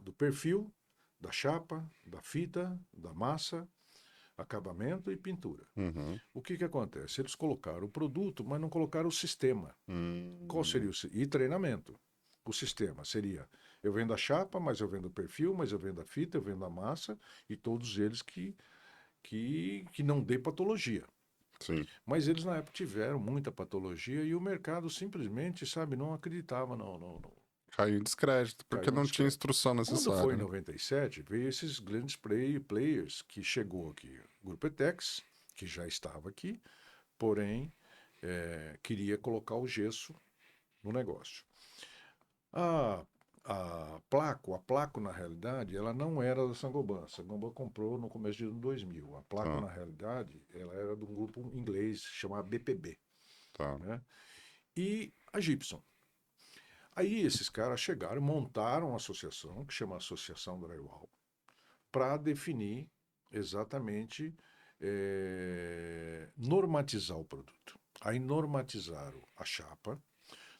do perfil, da chapa, da fita, da massa, acabamento e pintura. O que acontece? Eles colocaram o produto, mas não colocaram o sistema. Qual seria e treinamento? O sistema seria: eu vendo a chapa, mas eu vendo o perfil, mas eu vendo a fita, eu vendo a massa, e todos eles que não dê patologia. Sim. Mas eles na época tiveram muita patologia e o mercado simplesmente, sabe, não acreditava. Não. Caiu em descrédito, porque não tinha instrução necessária. Quando foi em 97, veio esses grandes players que chegou aqui. O Grupo Etex, que já estava aqui, porém queria colocar o gesso no negócio. A Placo, na realidade, ela não era da Saint-Gobain. A Saint-Gobain comprou no começo de 2000. A Placo, na realidade, ela era de um grupo inglês chamado BPB. Tá. Né? E a Gibson. Aí esses caras chegaram, montaram uma associação, que chama Associação Drywall, para definir exatamente, normatizar o produto. Aí normatizaram a chapa,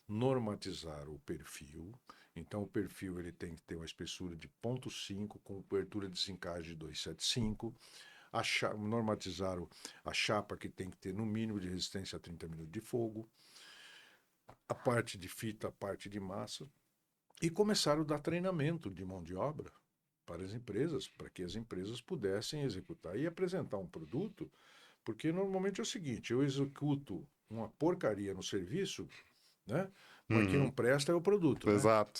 normatizaram o perfil. Então o perfil ele tem que ter uma espessura de 0,5 com cobertura de desencaixe de 275. Normatizaram a chapa, que tem que ter no mínimo de resistência a 30 minutos de fogo. A parte de fita, a parte de massa. E começaram a dar treinamento de mão de obra para as empresas, para que as empresas pudessem executar e apresentar um produto, porque normalmente é o seguinte: eu executo uma porcaria no serviço, né? Mas que não presta é o produto, né? Exato.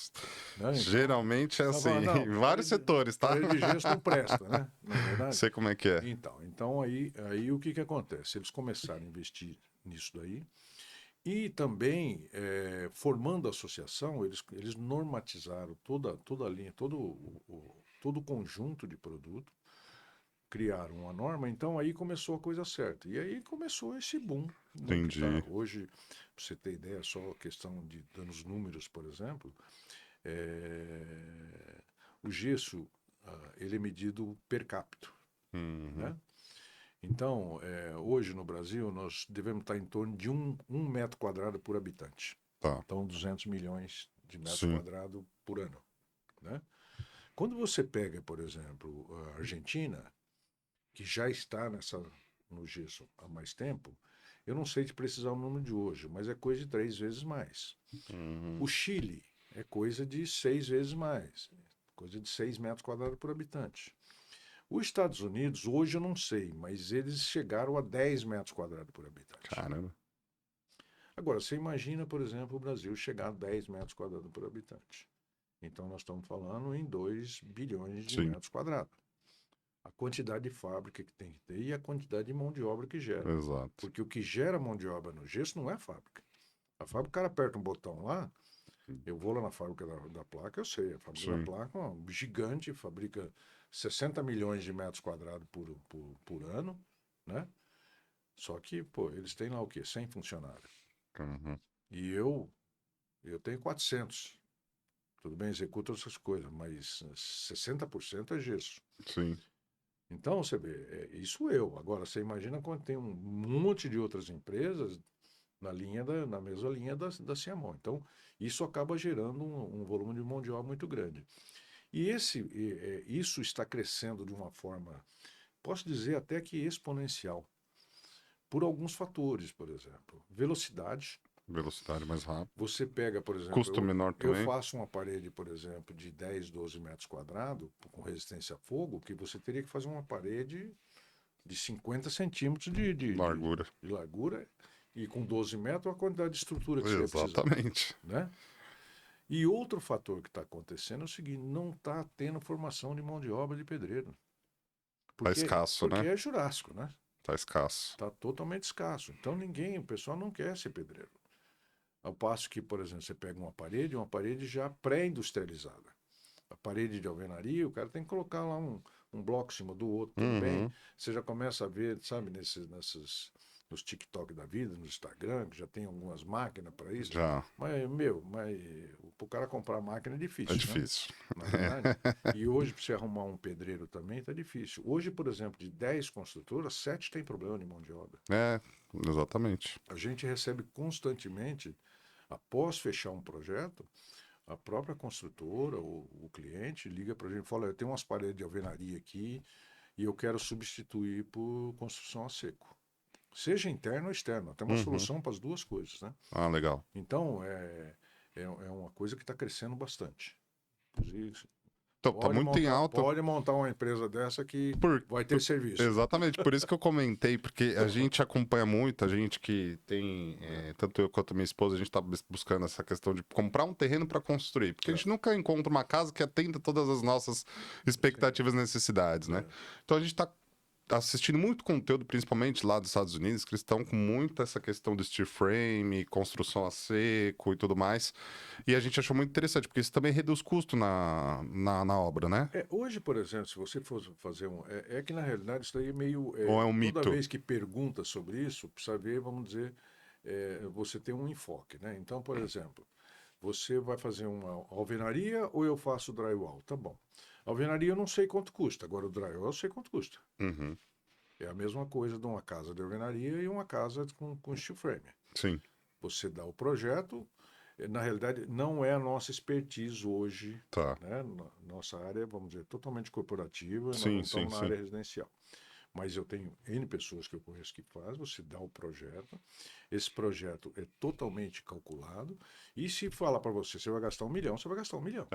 Né? Então, Geralmente é assim, não, em vários setores, tá? parede de gesso não presta, né? Não é verdade? Sei como é que é. Então aí o que que acontece? Eles começaram a investir nisso daí e também, formando a associação, eles normatizaram toda a linha, todo o conjunto de produto, criaram uma norma, então aí começou a coisa certa. E aí começou esse boom no que tá Entendi. hoje. Pra você ter ideia, só a questão de dando os números, por exemplo, o gesso, ele é medido per capita, Uhum. né? Então, hoje no Brasil, nós devemos estar em torno de um metro quadrado por habitante. Tá. Então, 200 milhões de metros Sim. quadrados por ano, né? Quando você pega, por exemplo, a Argentina, que já está no gesso há mais tempo, eu não sei de precisar o número de hoje, mas é coisa de 3 vezes mais. Uhum. O Chile é coisa de 6 vezes mais, coisa de 6 metros quadrados por habitante. Os Estados Unidos, hoje eu não sei, mas eles chegaram a 10 metros quadrados por habitante. Caramba. Agora, você imagina, por exemplo, o Brasil chegar a 10 metros quadrados por habitante. Então, nós estamos falando em 2 bilhões de Sim. metros quadrados. A quantidade de fábrica que tem que ter e a quantidade de mão de obra que gera. Exato. Porque o que gera mão de obra no gesso não é a fábrica. A fábrica, o cara aperta um botão lá, eu vou lá na fábrica da placa, eu sei. A fábrica da Sim. placa é uma gigante, fabrica 60 milhões de metros quadrados por ano, né? Só que, pô, eles têm lá o quê? 100 funcionários. Uhum. E eu tenho 400. Tudo bem, executo essas coisas, mas 60% é gesso. Sim. Então, você vê, isso eu. Agora, você imagina quando tem um monte de outras empresas na mesma linha da Ciamon. Então, isso acaba gerando um volume de mão de obra muito grande. E isso está crescendo de uma forma, posso dizer até que exponencial, por alguns fatores, por exemplo. Velocidade. Velocidade mais rápida. Você pega, por exemplo, Custo menor eu também. faço uma parede, por exemplo, de 10, 12 metros quadrados, com resistência a fogo, que você teria que fazer uma parede de 50 centímetros Largura. de largura e com 12 metros a quantidade de estrutura que você ia precisar. Exatamente. Né? E outro fator que está acontecendo é o seguinte, não está tendo formação de mão de obra de pedreiro. Tá escasso, Porque né? é Jurássico, né? Tá escasso. Está totalmente escasso. Então o pessoal não quer ser pedreiro. Ao passo que, por exemplo, você pega uma parede já pré-industrializada. A parede de alvenaria, o cara tem que colocar lá um bloco em cima do outro também. Uhum. Você já começa a ver, sabe, nos TikTok da vida, no Instagram, que já tem algumas máquinas para isso. Já. Mas o cara comprar máquina é difícil, É né? difícil. Na verdade. E hoje, para você arrumar um pedreiro também, tá difícil. Hoje, por exemplo, de 10 construtoras, 7 tem problema de mão de obra. É, exatamente. A gente recebe constantemente, após fechar um projeto, a própria construtora, o cliente, liga para a gente e fala: eu tenho umas paredes de alvenaria aqui e eu quero substituir por construção a seco. Seja interno ou externo, tem uma Uhum. solução para as duas coisas, né? Ah, legal. Então, é uma coisa que está crescendo bastante. Inclusive, Então, tá muito em alta. pode montar uma empresa dessa que vai ter serviço. Exatamente, por isso que eu comentei, porque a gente acompanha muito, a gente que tem, tanto eu quanto minha esposa, a gente tá buscando essa questão de comprar um terreno para construir, porque a gente nunca encontra uma casa que atenda todas as nossas expectativas e necessidades, né? Então a gente tá assistindo muito conteúdo, principalmente lá dos Estados Unidos, que eles estão com muito essa questão do steel frame, construção a seco e tudo mais. E a gente achou muito interessante, porque isso também reduz custo na obra, né? Hoje, por exemplo, se você for fazer que na realidade isso daí é meio. Ou é um toda mito? vez que pergunta sobre isso, precisa ver, vamos dizer, você tem um enfoque, né? Então, por exemplo, você vai fazer uma alvenaria ou eu faço drywall? Tá bom. Alvenaria eu não sei quanto custa, agora o drywall eu sei quanto custa. Uhum. É a mesma coisa de uma casa de alvenaria e uma casa com steel frame. Sim. Você dá o projeto, na realidade não é a nossa expertise hoje, Tá. né? Nossa área, vamos dizer, totalmente corporativa, nós Sim, não estamos na sim. área residencial. Mas eu tenho N pessoas que eu conheço que faz, você dá o projeto, esse projeto é totalmente calculado, e se falar para você vai gastar 1 milhão, você vai gastar 1 milhão.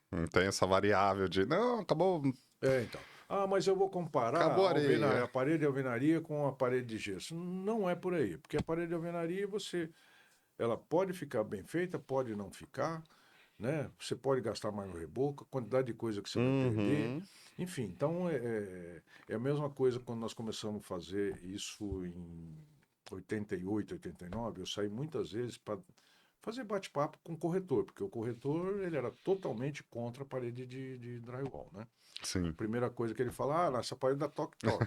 Não tem essa variável de, não, acabou. Então. Mas eu vou comparar Acabou a areia. a parede de alvenaria com a parede de gesso. Não é por aí, porque a parede de alvenaria ela pode ficar bem feita, pode não ficar, né? Você pode gastar mais no reboco, a quantidade de coisa que você vai perder. Uhum. Enfim, então é a mesma coisa quando nós começamos a fazer isso em 88, 89. Eu saí muitas vezes para fazer bate-papo com o corretor, porque o corretor ele era totalmente contra a parede de drywall, né? Sim. Primeira coisa que ele fala, essa parede dá toque-toque.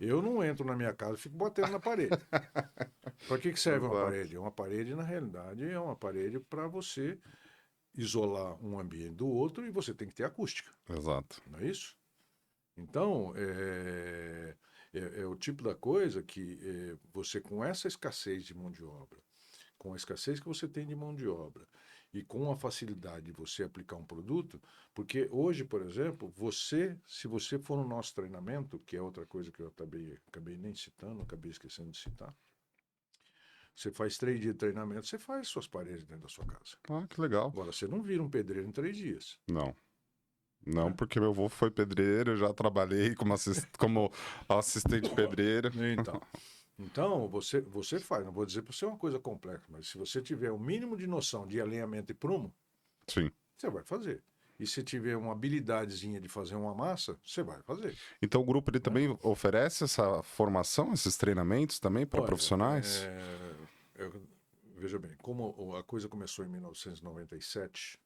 Eu não entro na minha casa e fico batendo na parede. Para que serve uma Exato. parede? Uma parede, na realidade, é uma parede para você isolar um ambiente do outro e você tem que ter acústica, Exato. não é isso? Então, é o tipo da coisa que você, com essa escassez de mão de obra, com a escassez que você tem de mão de obra e com a facilidade de você aplicar um produto, porque hoje, por exemplo, se você for no nosso treinamento, que é outra coisa que eu acabei nem citando, acabei esquecendo de citar, você faz 3 dias de treinamento, você faz suas paredes dentro da sua casa. Ah, que legal. Agora, você não vira um pedreiro em 3 dias. Não. Não, É. porque meu avô foi pedreiro, eu já trabalhei como assistente pedreiro. Então você faz. Não vou dizer para você uma coisa complexa, mas se você tiver o mínimo de noção de alinhamento e prumo, Sim. você vai fazer. E se tiver uma habilidadezinha de fazer uma massa, você vai fazer. Então o grupo ele também oferece essa formação, esses treinamentos também para Olha, profissionais? veja bem, como a coisa começou em 1997,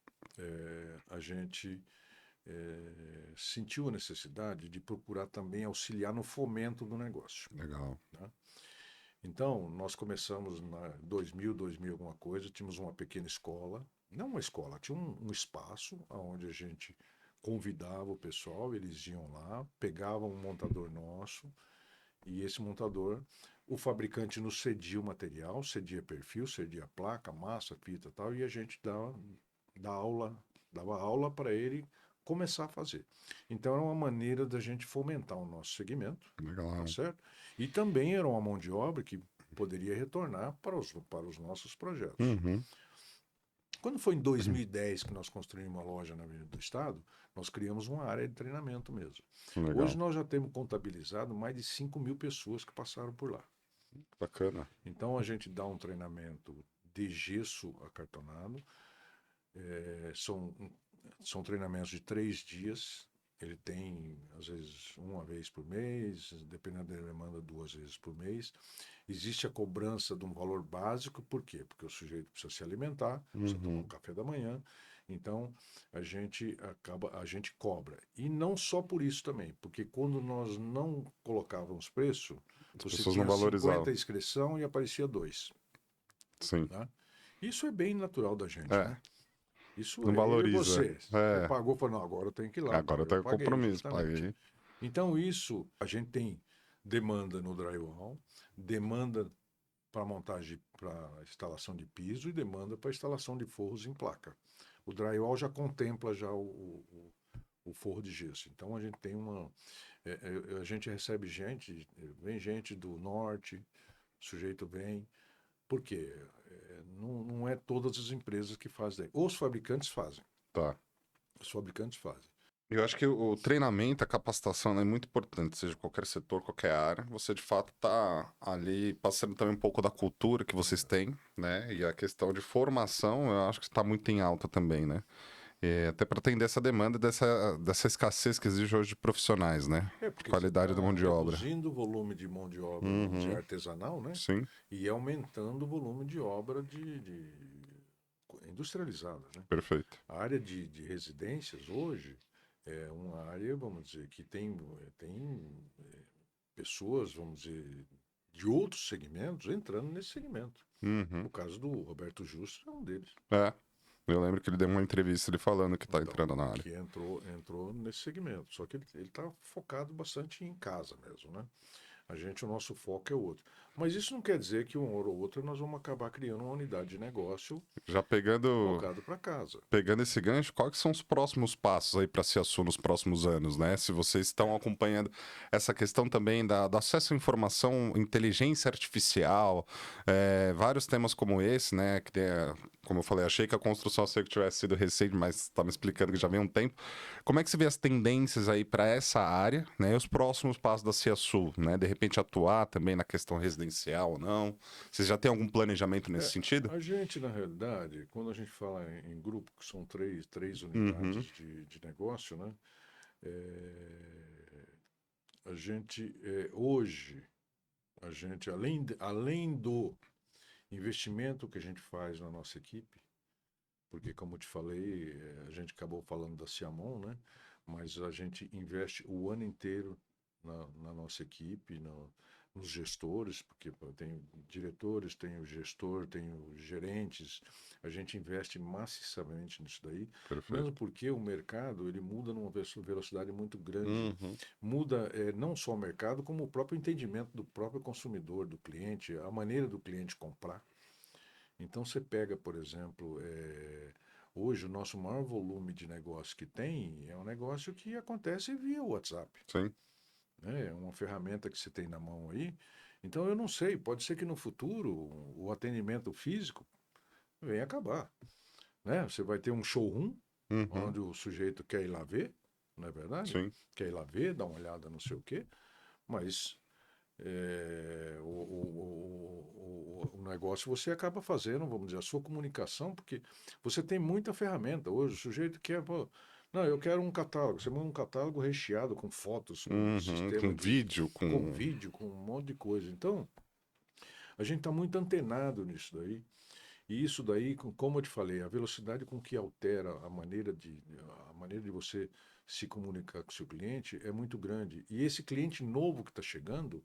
a gente sentiu a necessidade de procurar também auxiliar no fomento do negócio. Legal. Né? Então, nós começamos na 2000 alguma coisa, tínhamos uma pequena escola, não uma escola, tinha um espaço onde a gente convidava o pessoal, eles iam lá, pegavam um montador nosso, e esse montador, o fabricante nos cedia o material, cedia perfil, cedia placa, massa, fita e tal, e a gente dava aula para ele começar a fazer. Então era uma maneira da gente fomentar o nosso segmento, Legal. tá certo? E também era uma mão de obra que poderia retornar para os nossos projetos. Uhum. Quando foi em 2010 que nós construímos uma loja na Avenida do Estado, nós criamos uma área de treinamento mesmo. Legal. Hoje nós já temos contabilizado mais de 5.000 pessoas que passaram por lá. Bacana. Então a gente dá um treinamento de gesso acartonado, são treinamentos de 3 dias. Ele tem, às vezes, uma vez por mês, dependendo da demanda, 2 vezes por mês. Existe a cobrança de um valor básico, por quê? Porque o sujeito precisa se alimentar, precisa tomar um café da manhã. Então, a gente cobra. E não só por isso também, porque quando nós não colocávamos preço, você pessoas tinha não valorizavam. 50 inscrição e aparecia 2. Sim. Tá? Isso é bem natural da gente, É. né? Isso Não valoriza. você. É. Você pagou, falou, não, agora eu tenho que ir lá. Agora tem paguei, compromisso, justamente. paguei. Então, isso, a gente tem demanda no drywall, demanda para montagem, para instalação de piso e demanda para instalação de forros em placa. O drywall já contempla já o forro de gesso. Então, a gente tem a gente recebe gente, vem gente do norte, o sujeito vem. Por quê? Não é todas as empresas que fazem. Os fabricantes fazem. Tá. Os fabricantes fazem. Eu acho que o treinamento, a capacitação é muito importante, seja qualquer setor, qualquer área. Você, de fato, tá ali passando também um pouco da cultura que vocês têm, né? E a questão de formação, eu acho que está muito em alta também, né? Até para atender essa demanda dessa escassez que existe hoje de profissionais, né? Porque Qualidade da mão de obra. reduzindo o volume de mão de obra vamos dizer, artesanal, né? Sim. E aumentando o volume de obra industrializada, né? Perfeito. A área de residências hoje é uma área, vamos dizer, que tem pessoas, vamos dizer, de outros segmentos entrando nesse segmento. Uhum. O caso do Roberto Justo é um deles. Eu lembro que ele deu uma entrevista ele falando que está entrando na área. Que entrou nesse segmento. Só que ele está focado bastante em casa mesmo, né? O nosso foco é outro. Mas isso não quer dizer que uma hora ou outra nós vamos acabar criando uma unidade de negócio Já focado para casa. Pegando esse gancho, quais são os próximos passos aí para a Ciaçu nos próximos anos, né? Se vocês estão acompanhando essa questão também do acesso à informação, inteligência artificial, vários temas como esse, né? Que como eu falei, achei que a construção que tivesse sido recente, mas está me explicando que já vem um tempo. Como é que você vê as tendências aí para essa área, né? E os próximos passos da Ciaçu, né? De repente atuar também na questão residencial residencial ou não? Vocês já têm algum planejamento nesse sentido? A gente, na realidade, quando a gente fala em grupo, que são três Uhum, unidades de negócio, né? É, a gente, hoje, a gente, além do investimento que a gente faz na nossa equipe, porque, como eu te falei, a gente acabou falando da Ciamon, né? Mas a gente investe o ano inteiro na nossa equipe, nos gestores, porque pô, tem diretores, tem o gestor, tem os gerentes, a gente investe maciçamente nisso daí, perfeito. mesmo porque o mercado ele muda numa velocidade muito grande. Uhum, Muda não só o mercado, como o próprio entendimento do próprio consumidor, do cliente, a maneira do cliente comprar. Então você pega, por exemplo, hoje o nosso maior volume de negócio que tem é um negócio que acontece via WhatsApp, sim, né? É uma ferramenta que você tem na mão aí. Então eu não sei, pode ser que no futuro o atendimento físico venha acabar, né? Você vai ter um showroom uhum, onde o sujeito quer ir lá ver, não é verdade? sim, Quer ir lá ver, dar uma olhada, não sei o quê, mas o negócio você acaba fazendo, vamos dizer, a sua comunicação, porque você tem muita ferramenta. Hoje o sujeito quer, pô, não, eu quero um catálogo. Você manda um catálogo recheado com fotos, com uhum, sistema com vídeo, com com... vídeo, com um monte de coisa. Então, a gente está muito antenado nisso daí. E isso daí, como eu te falei, a velocidade com que altera a maneira de você se comunicar com o seu cliente é muito grande. E esse cliente novo que está chegando,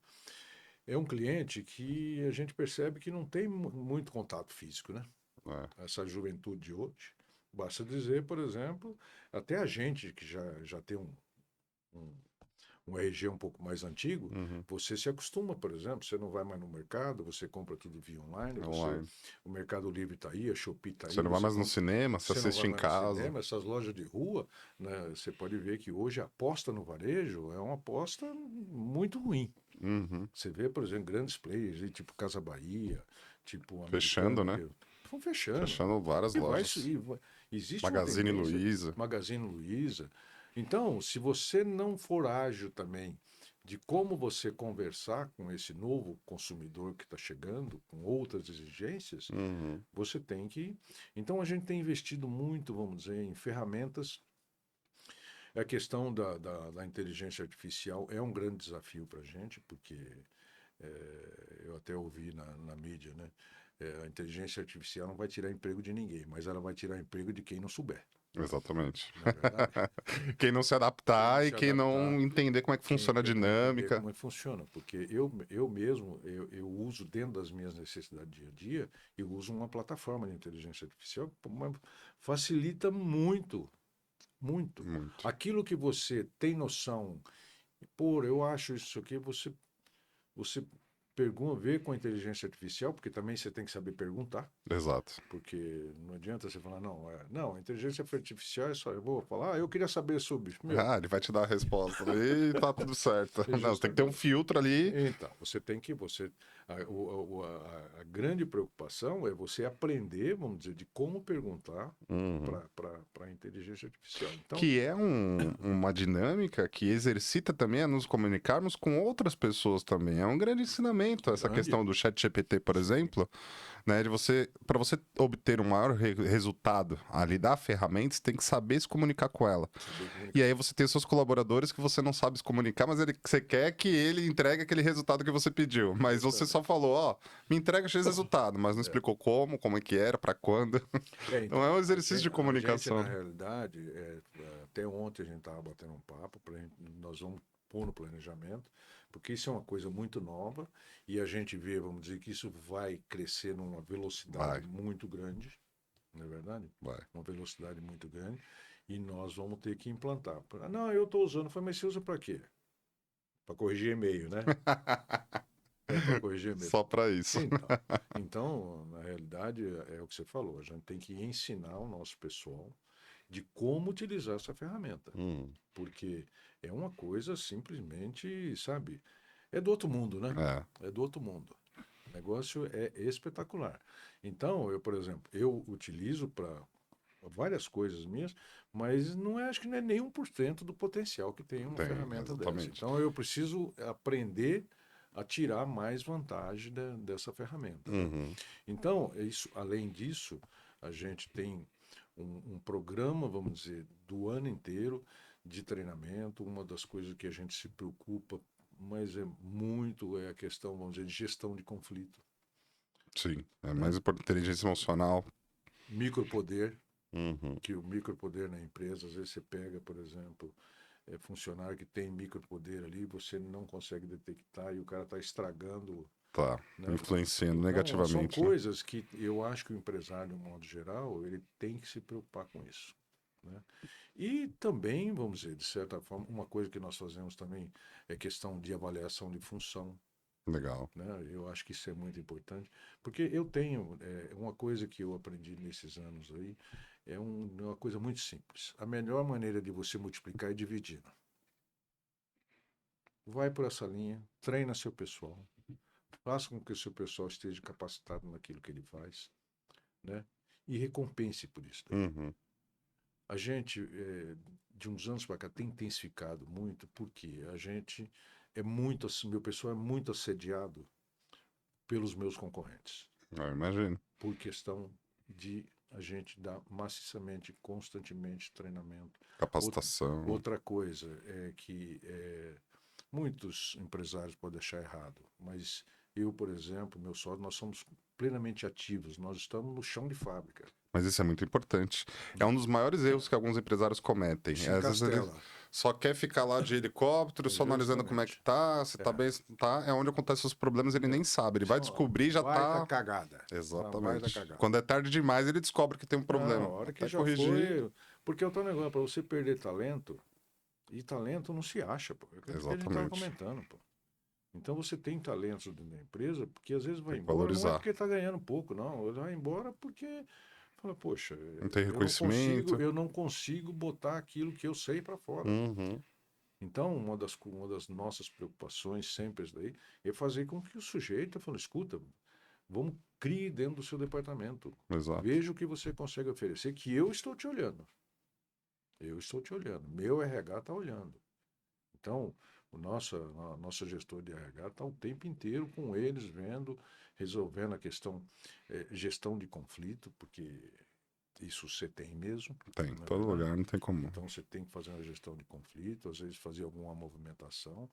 é um cliente que a gente percebe que não tem muito contato físico, né? É, Essa juventude de hoje. Basta dizer, por exemplo, até a gente que já tem um, um RG um pouco mais antigo, uhum, você se acostuma, por exemplo, você não vai mais no mercado, você compra tudo via online, online. o Mercado Livre está aí, a Shopee está Você aí, não vai mais no cinema, você você não vai assiste em mais no casa. cinema, essas lojas de rua, né, você pode ver que hoje a aposta no varejo é uma aposta muito ruim. Uhum, Você vê, por exemplo, grandes players, aí, tipo Casa Bahia, tipo fechando, Americana, né? que estão fechando. Fechando várias E vai, lojas. existe uma Magazine tendência, Luiza. Magazine Luiza. Então, se você não for ágil também de como você conversar com esse novo consumidor que está chegando, com outras exigências, Uhum, você tem que. Então, a gente tem investido muito, vamos dizer, em ferramentas. A questão da inteligência artificial é um grande desafio para a gente, porque eu até ouvi na mídia, né? A inteligência artificial não vai tirar emprego de ninguém, mas ela vai tirar emprego de quem não souber, exatamente. não é verdade? Quem não se Quem não adaptar e se quem não adaptar, entender como é que funciona a quem não entender dinâmica. como é que funciona, porque eu mesmo, eu uso dentro das minhas necessidades dia a dia, eu uso uma plataforma de inteligência artificial que facilita muito, muito. Muito. Aquilo que você tem noção, pô, eu acho isso aqui, você pergunta, vê com a inteligência artificial, porque também você tem que saber perguntar, Exato. porque não adianta você falar, não, a inteligência artificial é só, eu vou falar, eu queria saber sobre, meu, Ah, ele vai te dar a resposta ali e tá tudo certo. é Não, você tem que ter um justamente. filtro ali. Então, a grande preocupação é você aprender, vamos dizer, de como perguntar Uhum. para a inteligência artificial. Então, Que é uma dinâmica que exercita também a nos comunicarmos com outras pessoas também. É um grande ensinamento essa grande, questão do chat GPT, por sim, exemplo, né? De você, para você obter um maior resultado ali da ferramenta, você tem que saber se comunicar com ela. saber E comunicar. aí você tem os seus colaboradores que você não sabe se comunicar, mas você quer que ele entregue aquele resultado que você pediu. Mas você só Justamente. falou, ó, me entrega X resultado, mas não É. explicou como é que era, para quando. Então Então, é um exercício de a gente comunicação, na né? realidade, até ontem a gente estava batendo um papo, nós vamos pôr no planejamento, porque isso é uma coisa muito nova e a gente vê, vamos dizer, que isso vai crescer numa velocidade Vai, muito grande, não é verdade? vai. Uma velocidade muito grande e nós vamos ter que implantar. Não, eu estou usando, falei, mas você usa para quê? Para corrigir e-mail, né? É para corrigir e-mail. Só para isso. Então, na realidade, é o que você falou, a gente tem que ensinar o nosso pessoal de como utilizar essa ferramenta, Hum, porque é uma coisa simplesmente, sabe, é do outro mundo, né? é, É do outro mundo. O negócio é espetacular. Então, eu, por exemplo, eu utilizo para várias coisas minhas, mas não é, acho que não é nem 1% do potencial que tem uma tem, ferramenta dessa. exatamente. Então, eu preciso aprender a tirar mais vantagem dessa ferramenta. Uhum. Então, além disso, a gente tem um programa, vamos dizer, do ano inteiro de treinamento. Uma das coisas que a gente se preocupa, mas é a questão, vamos dizer, de gestão de conflito. Sim, é mais importante inteligência emocional. Micropoder, Uhum. que o micropoder na empresa, às vezes você pega, por exemplo, funcionário que tem micropoder ali, você não consegue detectar e o cara está estragando, Tá, né? influenciando Então, são negativamente, né? coisas que eu acho que o empresário, de um modo geral, ele tem que se preocupar com isso, né? E também, vamos dizer, de certa forma, uma coisa que nós fazemos também é questão de avaliação de função, Legal. né? Eu acho que isso é muito importante, porque eu tenho uma coisa que eu aprendi nesses anos aí, uma coisa muito simples. A melhor maneira de você multiplicar é dividindo. Vai por essa linha, treina seu pessoal, faça com que o seu pessoal esteja capacitado naquilo que ele faz, né? E recompense por isso daí. Uhum. A gente, de uns anos para cá, tem intensificado muito, porque meu pessoal é muito assediado pelos meus concorrentes, Eu imagino. por questão de a gente dar maciçamente, constantemente treinamento. Capacitação. Outra coisa é que muitos empresários podem achar errado, mas eu, por exemplo, meu sócio, nós somos plenamente ativos, nós estamos no chão de fábrica. Mas isso é muito importante. É um dos maiores erros que alguns empresários cometem. Se Às vezes ele encastela. só quer ficar lá de helicóptero, só analisando como é que Justamente. tá, se tá É. bem, se não tá. É onde acontecem os problemas, ele nem sabe. Ele vai São descobrir e já baita tá. cagada. Uma baita Exatamente. cagada. Quando é tarde demais, ele descobre que tem um Não, a problema. hora que Até já corrigir. foi. Porque é o teu negócio, para você perder talento, e talento não se acha, pô. É aquilo que a gente estava Exatamente. comentando, pô. Então você tem talentos dentro da empresa, porque às vezes vai Tem que embora, não é valorizar. porque está ganhando pouco, não. Ele vai embora porque fala, poxa, Não tem eu não consigo, reconhecimento. eu não consigo botar aquilo que eu sei para fora. Uhum. Então, uma das nossas preocupações sempre é daí, é fazer com que o sujeito fale, escuta, vamos criar dentro do seu departamento. Exato. Veja o que você consegue oferecer, que eu estou te olhando. Eu estou te olhando. Meu RH está olhando. Então, a nossa gestor de RH está o tempo inteiro com eles, vendo, resolvendo a questão, gestão de conflito, porque isso você tem mesmo, Tem. não é Todo verdade? lugar, não tem como. Então você tem que fazer uma gestão de conflito, às vezes fazer alguma movimentação,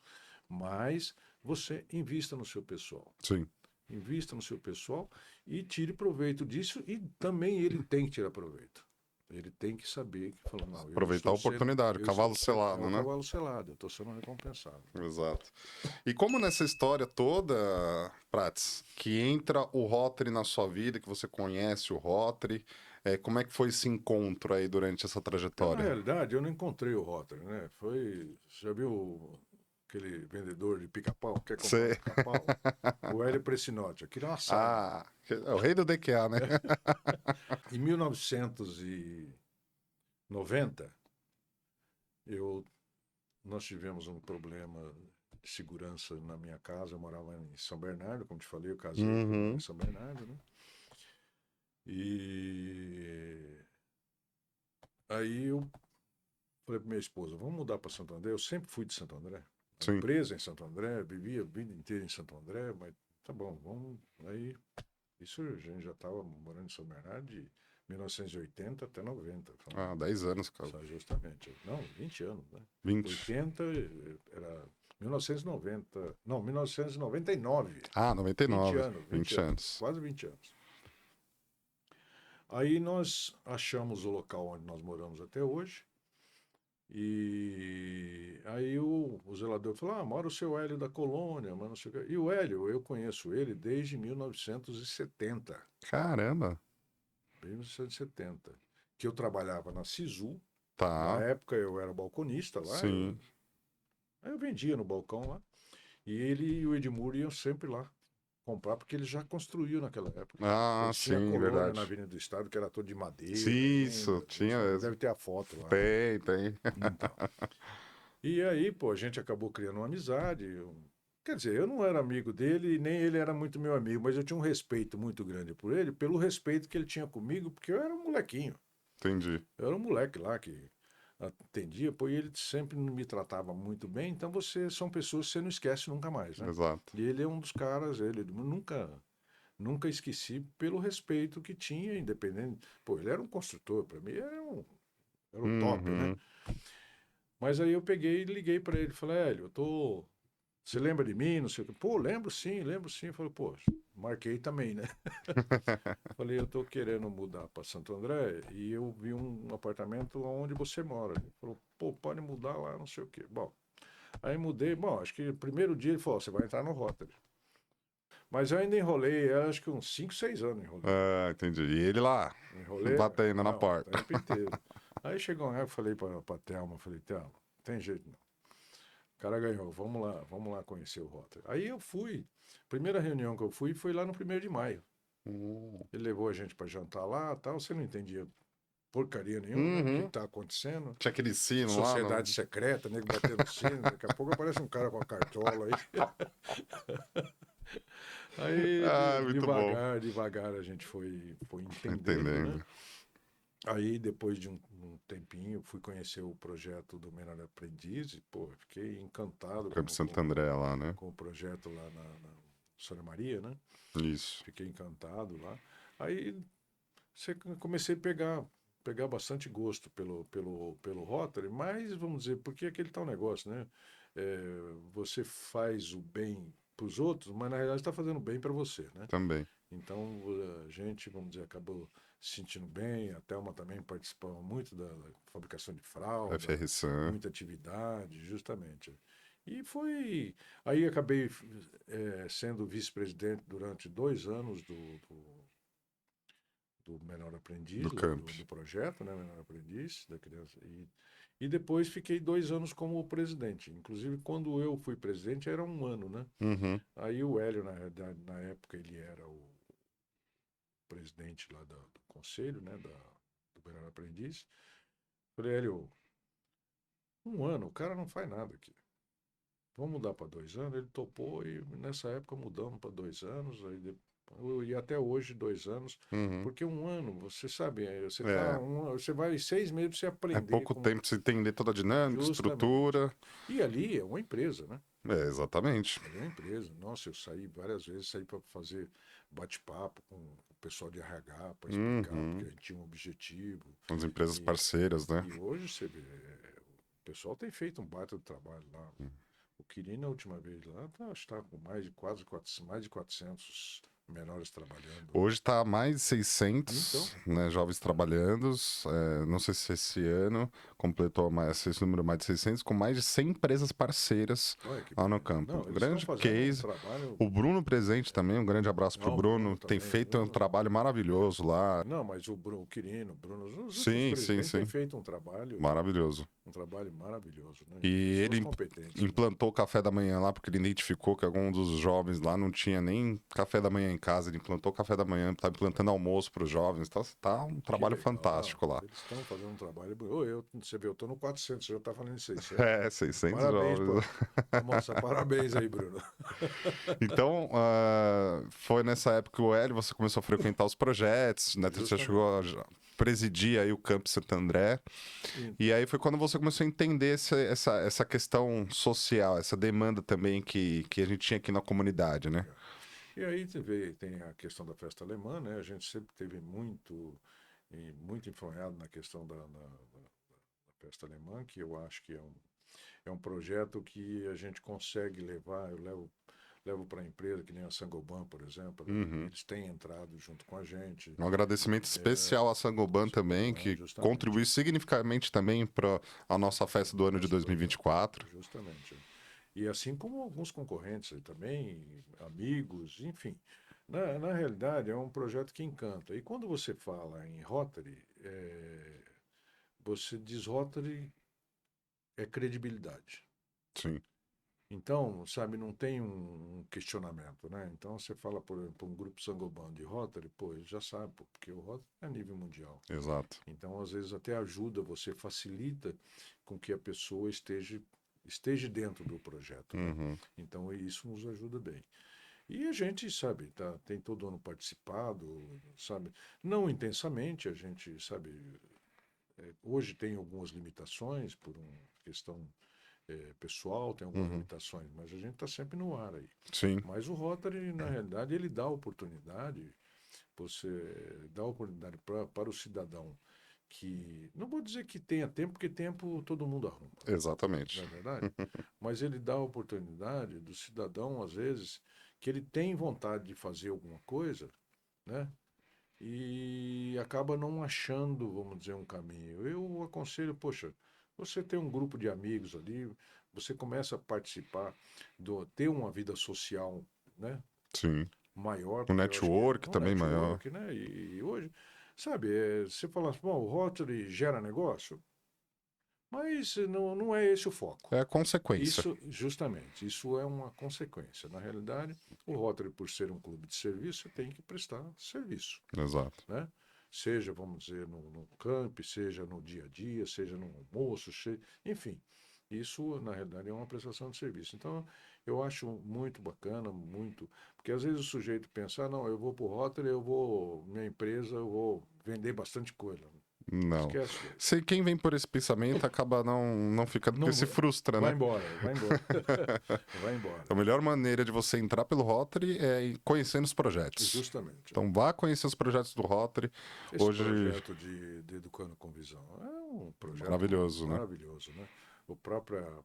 mas você invista no seu pessoal. Sim. Invista no seu pessoal e tire proveito disso e também ele tem que tirar proveito. Ele tem que saber que falou, não, eu Aproveitar a estou sendo, oportunidade, eu cavalo estou, é selado, o né? cavalo selado, eu estou sendo recompensado. Exato. E como nessa história toda, Prats, que entra o Rotary na sua vida, que você conhece o Rotary, como é que foi esse encontro aí durante essa Na trajetória? realidade, eu não encontrei o Rotary, né? Você já viu aquele vendedor de pica-pau, quer comprar um Você... pica-pau? O Hélio Precinotti, aquilo é uma saga. É o rei do DQA, né? Em 1990, nós tivemos um problema de segurança na minha casa. Eu morava em São Bernardo, como te falei, eu casei em Uhum. São Bernardo, né? E aí eu falei para minha esposa, vamos mudar para Santo André. Eu sempre fui de Santo André. A Sim. empresa em Santo André, vivia a vida inteira em Santo André, mas tá bom, vamos. Aí, isso a gente já estava morando em São Bernardo de 1980 até 90. Então, 10 anos, cara. justamente. Não, 20 anos, né? 20. 80 era 1990. Não, 1999. 20 99. anos, 20 anos. quase 20 anos. Aí nós achamos o local onde nós moramos até hoje. E aí o zelador falou: mora o seu Hélio da Colônia, mas não sei o quê. E o Hélio, eu conheço ele desde 1970. Caramba. 1970. Que eu trabalhava na Sisu. Na Tá. época eu era balconista lá. Sim. Aí eu vendia no balcão lá. E ele e o Edmur iam sempre lá comprar, porque eles já construíam naquela época. Eles tinham a Sim, colônia na verdade. Avenida do Estado, que era toda de madeira. Isso, tinha mesmo. Deve ter a foto lá. Tem. Então. E aí, pô, a gente acabou criando uma amizade. Quer dizer, eu não era amigo dele, nem ele era muito meu amigo, mas eu tinha um respeito muito grande por ele, pelo respeito que ele tinha comigo, porque eu era um molequinho. Entendi. Eu era um moleque lá que atendia, pô, e ele sempre me tratava muito bem, então são pessoas que você não esquece nunca mais, né? Exato. E ele é um dos caras, ele nunca esqueci pelo respeito que tinha, independente. Pô, ele era um construtor, para mim era o top, né? Uhum. Mas aí eu peguei e liguei para ele, falei, Hélio, eu tô. Você lembra de mim? Não sei o quê. Pô, lembro sim, lembro sim. Eu falei, pô, marquei também, né? Falei, eu tô querendo mudar para Santo André e eu vi um apartamento onde você mora. Ele falou, pô, pode mudar lá, não sei o quê. Bom, aí mudei. Bom, acho que o primeiro dia ele falou, você vai entrar no Rotary. Mas eu ainda enrolei, acho que uns 5, 6 anos enrolei. Ah, entendi. E ele lá, Enrolei, batendo na não, o porta. tempo inteiro. Aí chegou uma época, eu falei pra Thelma, falei, Thelma, tem jeito não. O cara ganhou, vamos lá conhecer o Rotary. Aí eu fui, primeira reunião que eu fui foi lá no 1º de maio. Ele levou a gente para jantar lá, tal, você não entendia porcaria nenhuma, né? O que Uhum. tá acontecendo? Tinha aquele sino lá no... Sociedade secreta, nego batendo sino, daqui a pouco aparece um cara com a cartola aí. Aí, Ah, muito bom. devagar a gente foi entendendo, né? Entendendo. Aí, depois de um tempinho, fui conhecer o projeto do Menor Aprendiz e, pô, fiquei encantado Campo Santo André lá, né? com o projeto lá na Sônia Maria, né? Isso. Fiquei encantado lá. Aí comecei a pegar bastante gosto pelo Rotary, mas, vamos dizer, porque é aquele tal negócio, né? Você faz o bem para os outros, mas na realidade está fazendo bem para você, né? Também. Então, a gente, vamos dizer, acabou se sentindo bem. A Thelma também participava muito da fabricação de fralda, FRSAM. muita atividade, justamente. E foi. Aí acabei sendo vice-presidente durante 2 anos do Menor Aprendiz, Do lá Camp. do projeto, né, Menor Aprendiz, da criança. E depois fiquei 2 anos como presidente. Inclusive, quando eu fui presidente, era um ano, né? Uhum. Aí o Hélio, na época, ele era o presidente lá do conselho, né, do Menor Aprendiz. Falei, Hélio, um ano, o cara não faz nada aqui. Vamos mudar para 2 anos? Ele topou e nessa época mudamos para 2 anos. E até hoje, 2 anos. Uhum. Porque um ano, você sabe, É, você vai 6 meses para você é aprender pouco como tempo pra você entender toda a dinâmica, justamente. estrutura. E ali é uma empresa, né? É, exatamente. Ali é uma empresa. Nossa, eu saí várias vezes, saí para fazer bate-papo com o pessoal de RH para explicar, porque Uhum. a gente tinha um objetivo. As empresas E, parceiras, né? e hoje você vê, o pessoal tem feito um baita de trabalho lá. O Quirino, a última vez lá, acho que está com mais de quase 400, mais de 400 menores trabalhando. Hoje está mais de Então, 600, né, jovens trabalhando. Não sei se esse ano completou esse número mais de 600, com mais de 100 empresas parceiras olha que lá no beleza. campo. Não, Um eles estão grande fazendo um case. trabalho. O Bruno presente também, um grande abraço pro Não, o Bruno. Bruno Tem também. feito um Bruno, trabalho maravilhoso lá. não, mas o Quirino, o Bruno, os últimos Sim, sim, presidentes têm sim. feito Maravilhoso. um trabalho maravilhoso, né? De E pessoas ele competentes, né? implantou o café da manhã lá, porque ele identificou que algum dos jovens lá não tinha nem café da manhã em casa. Ele implantou o café da manhã, tá implantando almoço para os jovens. Tá um Que trabalho legal. fantástico lá. Eles estão fazendo um trabalho. Você vê, eu estou no 400, você já está falando em 600. É, 600 Parabéns jovens. para moça, parabéns aí, Bruno. Então, foi nessa época que o Hélio, você começou a frequentar os projetos, né? Você chegou a Justamente. presidir aí o Campo Santo André. E, E aí foi quando você começou a entender essa questão social, essa demanda também que a gente tinha aqui na comunidade, né? e aí você vê, tem a questão da festa alemã, né? A gente sempre teve muito influenciado na questão da festa alemã, que eu acho que é um projeto que a gente consegue levar, eu levo para a empresa, que nem a Sangoban, por exemplo, Uhum. eles têm entrado junto com a gente. Um agradecimento especial à Sangoban também, Sangoban, que justamente. contribuiu significativamente também para a nossa festa do ano de Nosso projeto, 2024. justamente. E assim como alguns concorrentes aí também, amigos, enfim. Na realidade, é um projeto que encanta. E quando você fala em Rotary, você diz Rotary é credibilidade. Sim. Então, sabe, não tem um questionamento, né? Então, você fala, por exemplo, um grupo Sangoban de Rotary, pô, ele já sabe, pô, porque o Rotary é a nível mundial. Exato. Então, às vezes, até ajuda, você facilita com que a pessoa esteja dentro do projeto, né? Uhum. Então, isso nos ajuda bem. E a gente, sabe, tem todo ano participado, sabe? Não intensamente, a gente, sabe, hoje tem algumas limitações por uma questão pessoal, tem algumas limitações, mas a gente está sempre no ar aí. Sim. Mas o Rotary, na realidade, ele dá oportunidade, você dá oportunidade para o cidadão que, não vou dizer que tenha tempo, porque tempo todo mundo arruma, Exatamente. não é verdade? Mas ele dá a oportunidade do cidadão, às vezes, que ele tem vontade de fazer alguma coisa, né? E acaba não achando, vamos dizer, um caminho. Eu aconselho, poxa, você tem um grupo de amigos ali, você começa a participar, ter uma vida social, né, Sim. maior, O porque eu acho que network é um também maior. network, né? E hoje, sabe, você fala assim, bom, o Rotary gera negócio, mas não é esse o foco. É a consequência. Isso, justamente, isso é uma consequência. Na realidade, o Rotary, por ser um clube de serviço, tem que prestar serviço, Exato. né? Seja, vamos dizer, no camp, seja no dia a dia, seja no almoço, enfim. Isso, na realidade, é uma prestação de serviço. Então, eu acho muito bacana, muito. Porque às vezes o sujeito pensa, não, eu vou para o Rotary, minha empresa, eu vou vender bastante coisa. Não. Esquece. Quem vem por esse pensamento acaba não ficando, porque Não, se frustra, vai né? embora, vai embora. Vai embora. A melhor maneira de você entrar pelo Rotary é ir conhecendo os projetos. Justamente. Então vá conhecer os projetos do Rotary. Esse Hoje, projeto de Educando com Visão é um projeto maravilhoso, né? maravilhoso, né? A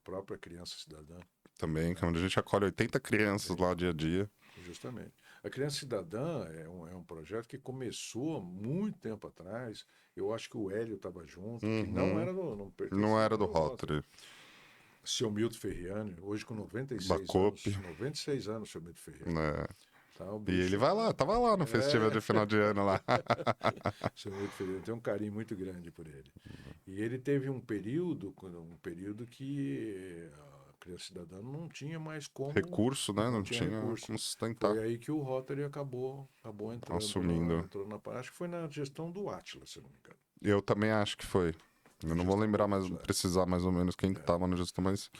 própria criança cidadã, Também, que é onde a gente acolhe 80 crianças lá dia a dia. justamente. A Criança Cidadã é um projeto que começou há muito tempo atrás. Eu acho que o Hélio estava junto, que não era não pertencia Não era do ao Rotary. Seu Milton Ferriani, hoje com Da 96 COP. anos. 96 anos, seu Milton Ferriani. Né? Tá, o E ele bicho vai lá, tava lá no festival de final de ano lá. Seu Milton Ferriani, tem um carinho muito grande por ele. E ele teve um período que a Criança Cidadã não tinha mais como. Recurso, né? Não tinha recurso. como sustentar. Foi aí que o Rotary acabou entrando. Assumindo. Entrou acho que foi na gestão do Átila, se não me engano. Eu também acho que foi. Eu não vou lembrar mais, precisar mais ou menos quem estava no gestão, mas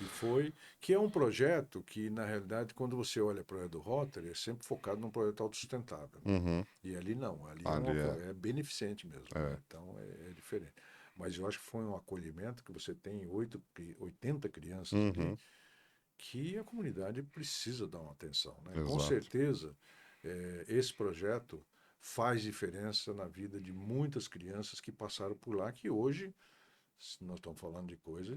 Que é um projeto que, na realidade, quando você olha para o projeto do Rotary, é sempre focado num projeto autossustentável. E ali não, ali é beneficente mesmo. Né? Então é diferente. Mas eu acho que foi um acolhimento que você tem 80 crianças ali, que a comunidade precisa dar uma atenção. Né? Com certeza, esse projeto faz diferença na vida de muitas crianças que passaram por lá, que hoje nós estamos falando de coisa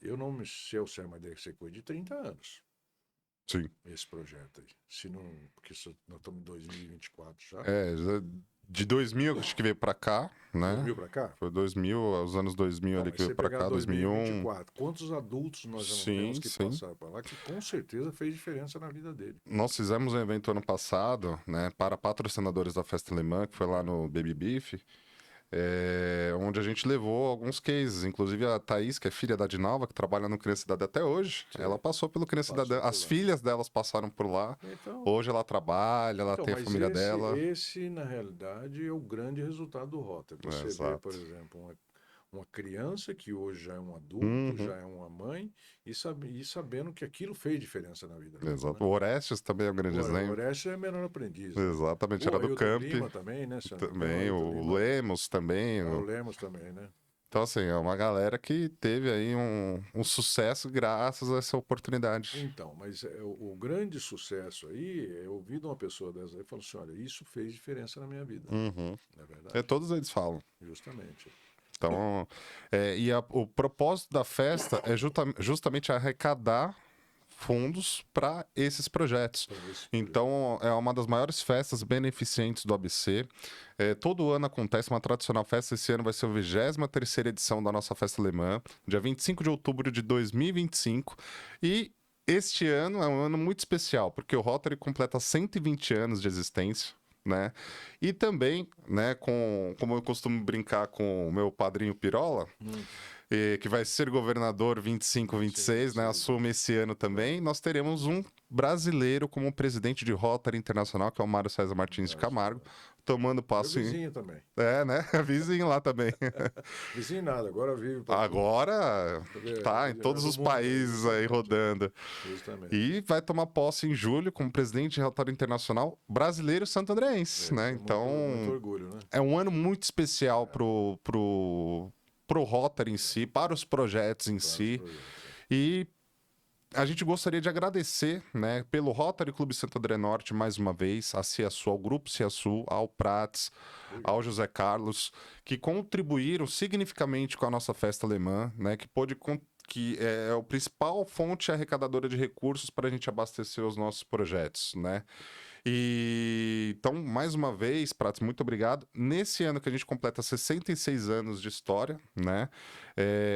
eu não sei ao certo, mas deve ser coisa de 30 anos. sim. Esse projeto aí. Se não, porque nós estamos em 2024 já. De 2000 acho que veio pra cá, né? 2000 para cá? Foi 2000, os anos 2000 ali que veio pra cá, 2001. 2024, quantos adultos nós já não temos que passaram para lá, que com certeza fez diferença na vida dele. Nós fizemos um evento ano passado, né, para patrocinadores da Festa Alemã, que foi lá no Baby Beef, onde a gente levou alguns cases, inclusive a Thaís, que é filha da Dinalva, que trabalha no Criança Cidadã até hoje, ela passou pelo Criança Cidadã, as filhas delas passaram por lá, Então, hoje ela trabalha, ela tem a família dela. Esse, na realidade, é o grande resultado do Rotary. Você vê, por exemplo, uma criança que hoje já é um adulto, já é uma mãe, e sabendo que aquilo fez diferença na vida dela. Exato. Né? O Orestes também é um grande exemplo. O Orestes é menor aprendiz. Né? Exatamente, era do camp. Lima também, né? Também, o Lemos também. O Lemos também, né? Então, assim, é uma galera que teve aí um sucesso graças a essa oportunidade. Então, mas o grande sucesso aí é ouvir de uma pessoa dessa aí e falar assim, olha, isso fez diferença na minha vida. Não é verdade? Todos eles falam. Justamente. Então, o propósito da festa é justamente arrecadar fundos para esses projetos. Então, é uma das maiores festas beneficentes do ABC. Todo ano acontece uma tradicional festa. Esse ano vai ser a 23ª edição da nossa festa alemã, dia 25 de outubro de 2025. E este ano é um ano muito especial, porque o Rotary completa 120 anos de existência. Né? E também, né, como eu costumo brincar com o meu padrinho Pirola, que vai ser governador 25, 26, né, assume esse ano também, nós teremos um brasileiro como presidente de Rotary Internacional, que é o Mário César Martins de Camargo, tomando passo vizinho também. né? Vizinho lá também. Vizinho nada, agora vive. Agora tá em todos os países aí rodando. Justamente. E vai tomar posse em julho como presidente de Rotary Internacional brasileiro santo-andreense, né? Então, muito orgulho, né? é um ano muito especial pro pro Rotary em si, para os projetos em si. E a gente gostaria de agradecer, né, pelo Rotary Clube Santo André Norte mais uma vez, a Ciasul, ao Grupo Ciasul, ao Prats, ao José Carlos, que contribuíram significativamente com a nossa festa alemã, né, que é a principal fonte arrecadadora de recursos para a gente abastecer os nossos projetos, né? E então, mais uma vez, Prats, muito obrigado. Nesse ano que a gente completa 66 anos de história, né?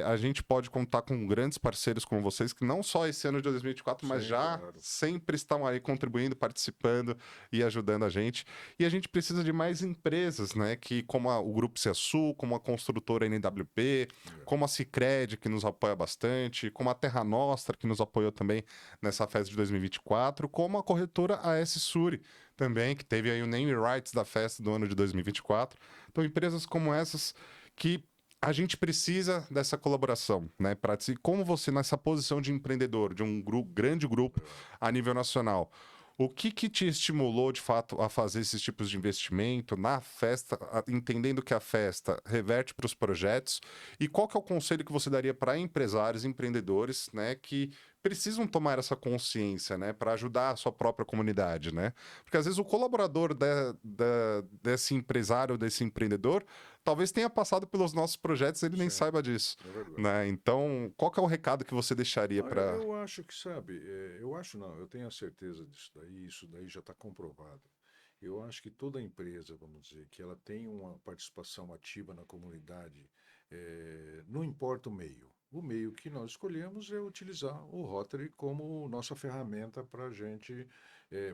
A gente pode contar com grandes parceiros como vocês, que não só esse ano de 2024, mas Sim, já claro. sempre estão aí contribuindo, participando e ajudando a gente. E a gente precisa de mais empresas, né? Que, como o Grupo Ciasul, como a construtora NWP, como a Sicredi, que nos apoia bastante, como a Terra Nostra, que nos apoiou também nessa festa de 2024, como a corretora AS Suri também, que teve aí o name rights da festa do ano de 2024. Então, empresas como essas que a gente precisa dessa colaboração, né? Para como você nessa posição de empreendedor de um grande grupo a nível nacional, o que te estimulou de fato a fazer esses tipos de investimento na festa, entendendo que a festa reverte para os projetos, e qual que é o conselho que você daria para empresários, empreendedores, né, que precisam tomar essa consciência, né, para ajudar a sua própria comunidade, né? Porque às vezes o colaborador desse empresário, desse empreendedor, talvez tenha passado pelos nossos projetos e ele nem Sim, saiba disso, é verdade. né? Então, qual que é o recado que você deixaria para... Eu acho que, sabe, eu acho não, eu tenho a certeza disso daí, isso daí já está comprovado. Eu acho que toda empresa, vamos dizer, que ela tem uma participação ativa na comunidade, não importa o meio que nós escolhemos é utilizar o Rotary como nossa ferramenta para a gente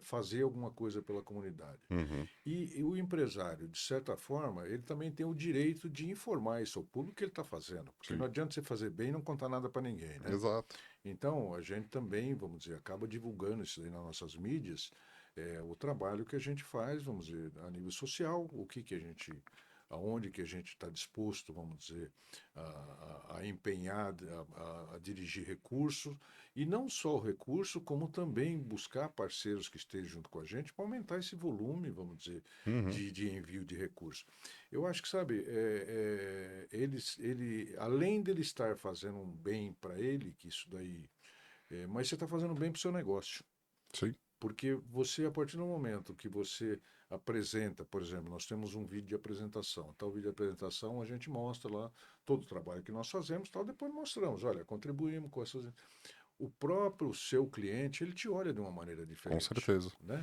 fazer alguma coisa pela comunidade. Uhum, E o empresário, de certa forma, ele também tem o direito de informar isso ao público que ele está fazendo, porque sim, não adianta você fazer bem e não contar nada para ninguém, né? exato. Então, a gente também, vamos dizer, acaba divulgando isso aí nas nossas mídias, o trabalho que a gente faz, vamos dizer, a nível social, o que a gente, aonde que a gente está disposto, vamos dizer, a empenhar, a dirigir recursos, e não só o recurso, como também buscar parceiros que estejam junto com a gente para aumentar esse volume, vamos dizer, Uhum, de envio de recursos. Eu acho que, sabe, além dele estar fazendo um bem para ele, que isso daí. Mas você está fazendo bem para o seu negócio. sim. Porque você, a partir do momento que você apresenta, por exemplo, nós temos um vídeo de apresentação. Tal vídeo de apresentação, a gente mostra lá todo o trabalho que nós fazemos, tal, depois mostramos, olha, contribuímos com essas. O próprio seu cliente, ele te olha de uma maneira Com diferente, certeza. né?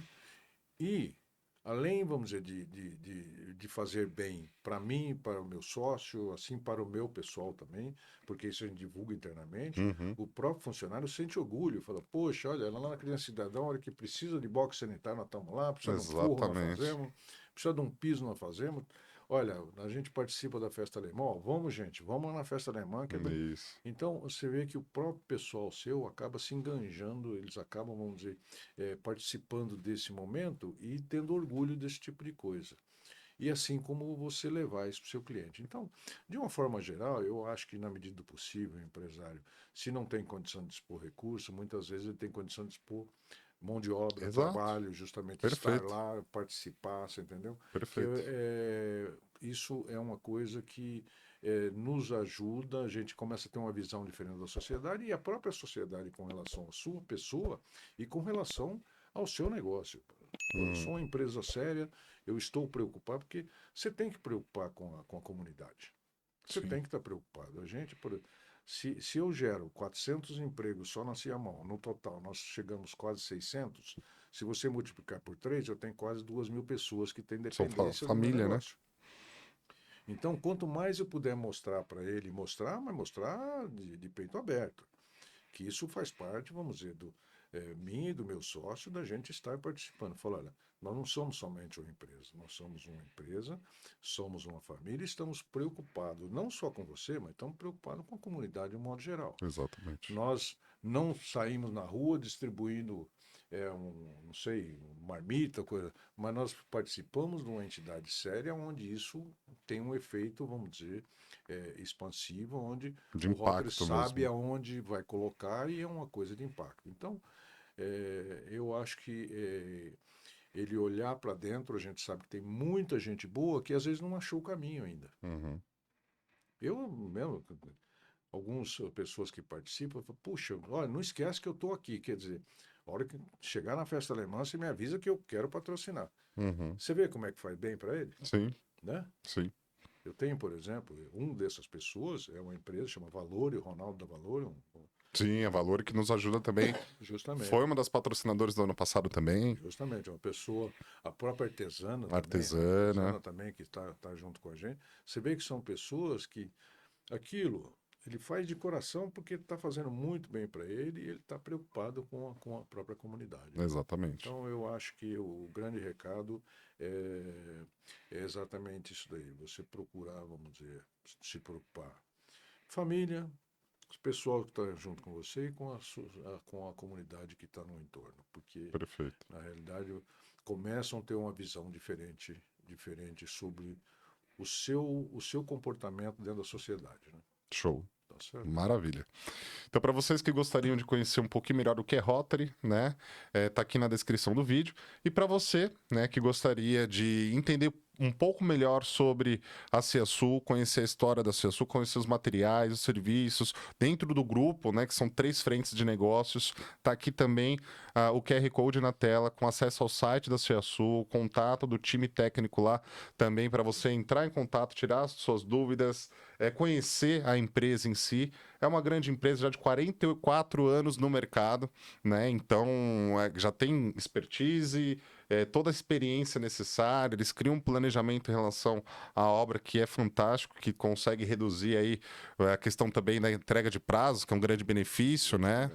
E, além, vamos dizer, de fazer bem para mim, para o meu sócio, assim para o meu pessoal também, porque isso a gente divulga internamente, Uhum, o próprio funcionário sente orgulho, fala, poxa, olha, lá na Criança Cidadão, a hora que precisa de box sanitário, nós estamos lá, precisa de um forro, nós exatamente. fazemos, precisa de um piso, nós fazemos. Olha, a gente participa da festa alemã, ó, vamos, gente, vamos lá na festa alemã, que é bem. Isso. Então, você vê que o próprio pessoal seu acaba se enganjando, eles acabam, vamos dizer, participando desse momento e tendo orgulho desse tipo de coisa. E assim como você levar isso para o seu cliente. Então, de uma forma geral, eu acho que na medida do possível, o empresário, se não tem condição de dispor recurso, muitas vezes ele tem condição de dispor mão de obra, Exato. trabalho, justamente estar Perfeito. lá, participar, você entendeu? Que Perfeito. isso é uma coisa que nos ajuda, a gente começa a ter uma visão diferente da sociedade e a própria sociedade com relação à sua pessoa e com relação ao seu negócio. Eu Uhum, sou uma empresa séria, eu estou preocupado, porque você tem que preocupar com a comunidade. Você sim. tem que estar preocupado. A gente, se eu gero 400 empregos só na Ciamão, no total nós chegamos quase 600, se você multiplicar por 3, eu tenho quase 2.000 pessoas que têm São dependência do meu família, né? negócio. Então, quanto mais eu puder mostrar para ele, mostrar, mas mostrar de peito aberto, que isso faz parte, vamos dizer, minha e do meu sócio, da gente estar participando. Falar, olha, nós não somos somente uma empresa, nós somos uma empresa, somos uma família e estamos preocupados não só com você, mas estamos preocupados com a comunidade de um modo geral. Exatamente. Nós não saímos na rua distribuindo não sei, marmita, coisa, mas nós participamos de uma entidade séria onde isso tem um efeito, vamos dizer, expansivo, onde De o Rotary impacto sabe mesmo. aonde vai colocar e é uma coisa de impacto. Então, eu acho que ele olhar para dentro, a gente sabe que tem muita gente boa que às vezes não achou o caminho ainda. Uhum. Eu mesmo, algumas pessoas que participam, falam, puxa, olha, não esquece que eu estou aqui. Quer dizer, a hora que chegar na festa alemã, você me avisa que eu quero patrocinar. Uhum. Você vê como é que faz bem para ele, Sim, né? sim. Eu tenho, por exemplo, um dessas pessoas é uma empresa chama Valore, o Ronaldo da Valore, Sim, a Valor que nos ajuda também. Foi justamente, uma das patrocinadoras do ano passado também. justamente, uma pessoa, a própria artesana também, a Artesana. artesana também que está junto com a gente. Você vê que são pessoas que aquilo ele faz de coração porque está fazendo muito bem para ele e ele está preocupado com a própria comunidade, né? Exatamente. Então eu acho que o grande recado é exatamente isso daí. Você procurar, vamos dizer, se preocupar. Família, o pessoal que está junto com você e com a comunidade que está no entorno. Porque, Perfeito. na realidade, começam a ter uma visão diferente sobre o seu comportamento dentro da sociedade, né? Show. Tá certo? Maravilha. Então, para vocês que gostariam de conhecer um pouquinho melhor o que é Rotary, né, tá aqui na descrição do vídeo. E para você, né, que gostaria de entender um pouco melhor sobre a CEASU, conhecer a história da CEASU, conhecer os materiais, os serviços, dentro do grupo, né, que são 3 frentes de negócios, tá aqui também o QR Code na tela, com acesso ao site da CEASU, o contato do time técnico lá, também para você entrar em contato, tirar as suas dúvidas, conhecer a empresa em si. É uma grande empresa já de 44 anos no mercado, né? Então já tem expertise, toda a experiência necessária. Eles criam um planejamento em relação à obra que é fantástico, que consegue reduzir aí a questão também da entrega de prazos, que é um grande benefício, né?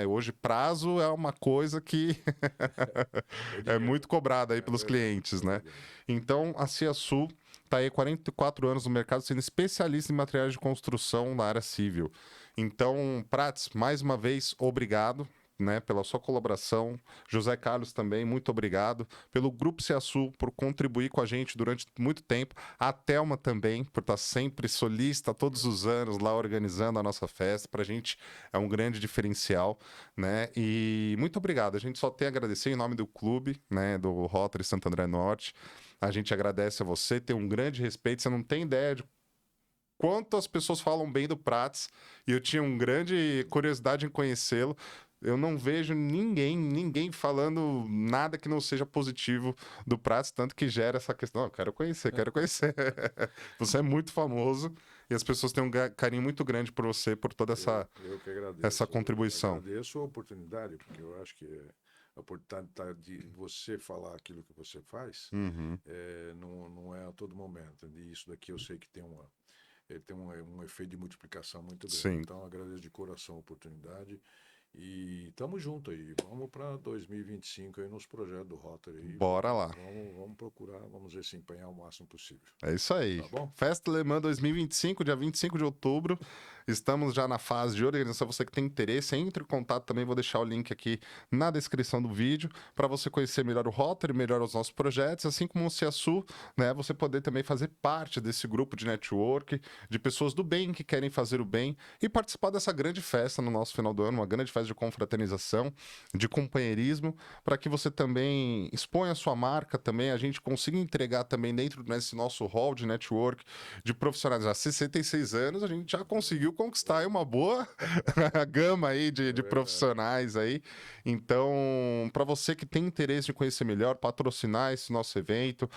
Hoje prazo é uma coisa que É é dinheiro. muito cobrada aí É pelos verdade, clientes, é né? verdade. Então a CIASU está aí 44 anos no mercado, sendo especialista em materiais de construção na área civil. Então, Prats, mais uma vez, obrigado, né, pela sua colaboração. José Carlos também, muito obrigado. Pelo Grupo CIASU, por contribuir com a gente durante muito tempo. A Thelma também, por estar sempre solícita todos os anos lá organizando a nossa festa. Para a gente é um grande diferencial, né? E muito obrigado. A gente só tem a agradecer em nome do clube, né, do Rotary Santo André Norte. A gente agradece a você, tem um grande respeito. Você não tem ideia de quanto as pessoas falam bem do Prats, e eu tinha uma grande curiosidade em conhecê-lo. Eu não vejo ninguém falando nada que não seja positivo do Prats, tanto que gera essa questão. Eu quero conhecer, quero conhecer. Você é muito famoso e as pessoas têm um carinho muito grande por você, por toda Eu que essa agradeço. Eu contribuição. agradeço a oportunidade, porque eu acho que a oportunidade de você falar aquilo que você faz Uhum. não é a todo momento. E isso daqui eu sei que tem um efeito de multiplicação muito grande. Sim. Então, agradeço de coração a oportunidade. E estamos juntos aí. Vamos para 2025 aí nos projetos do Rotary. Aí. Bora lá. Vamos procurar, vamos ver se empenhar o máximo possível. É isso aí. Tá bom? Festa Alemã 2025, dia 25 de outubro. Estamos já na fase de organização. Você que tem interesse, entre em contato também. Vou deixar o link aqui na descrição do vídeo para você conhecer melhor o Rotary, melhor os nossos projetos, assim como o CIASU, né? Você poder também fazer parte desse grupo de network, de pessoas do bem que querem fazer o bem e participar dessa grande festa no nosso final do ano, uma grande festa de confraternização, de companheirismo, para que você também exponha a sua marca também, a gente consiga entregar também dentro desse nosso hall de network, de profissionais há 66 anos, a gente já conseguiu conquistar aí uma boa gama aí de É verdade. profissionais aí. Então, para você que tem interesse de conhecer melhor, patrocinar esse nosso evento,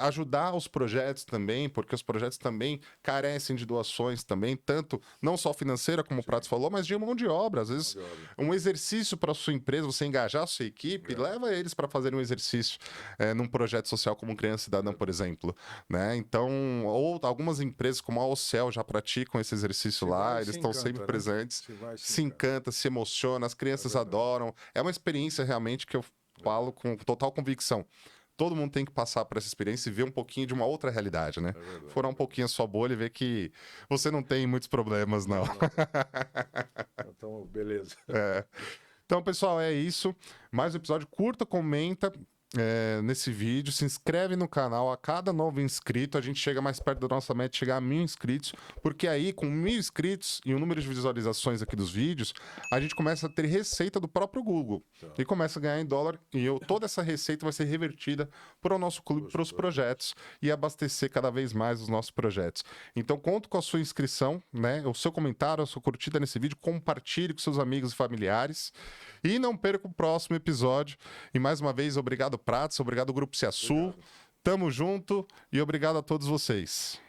ajudar os projetos também, porque os projetos também carecem de doações também, tanto não só financeira, como o Pratos falou, mas de mão de obra. Às vezes, Mão de obra. um exercício para sua empresa, você engajar a sua equipe, leva eles para fazer um exercício num projeto social como Criança Cidadã, por exemplo, né? Então, ou algumas empresas como a Ocel já praticam esse exercício lá, eles estão sempre né? presentes, Se se encanta, se emociona, as crianças verdade. adoram. É uma experiência realmente que eu falo com total convicção. Todo mundo tem que passar por essa experiência e ver um pouquinho de uma outra realidade, né? É verdade. Furar um pouquinho a sua bolha e ver que você não tem muitos problemas, não. Então, beleza. Então, pessoal, é isso. Mais um episódio. Curta, comenta. nesse vídeo, se inscreve no canal. A cada novo inscrito, a gente chega mais perto da nossa meta de chegar a 1.000 inscritos, porque aí, com 1.000 inscritos e o número de visualizações aqui dos vídeos, a gente começa a ter receita do próprio Google e começa a ganhar em dólar, e toda essa receita vai ser revertida para o nosso clube, para os projetos, e abastecer cada vez mais os nossos projetos. Então, conto com a sua inscrição, né? O seu comentário, a sua curtida nesse vídeo, compartilhe com seus amigos e familiares, e não perca o próximo episódio. E mais uma vez, obrigado, Prats, obrigado, Grupo Ciasul. Tamo junto e obrigado a todos vocês.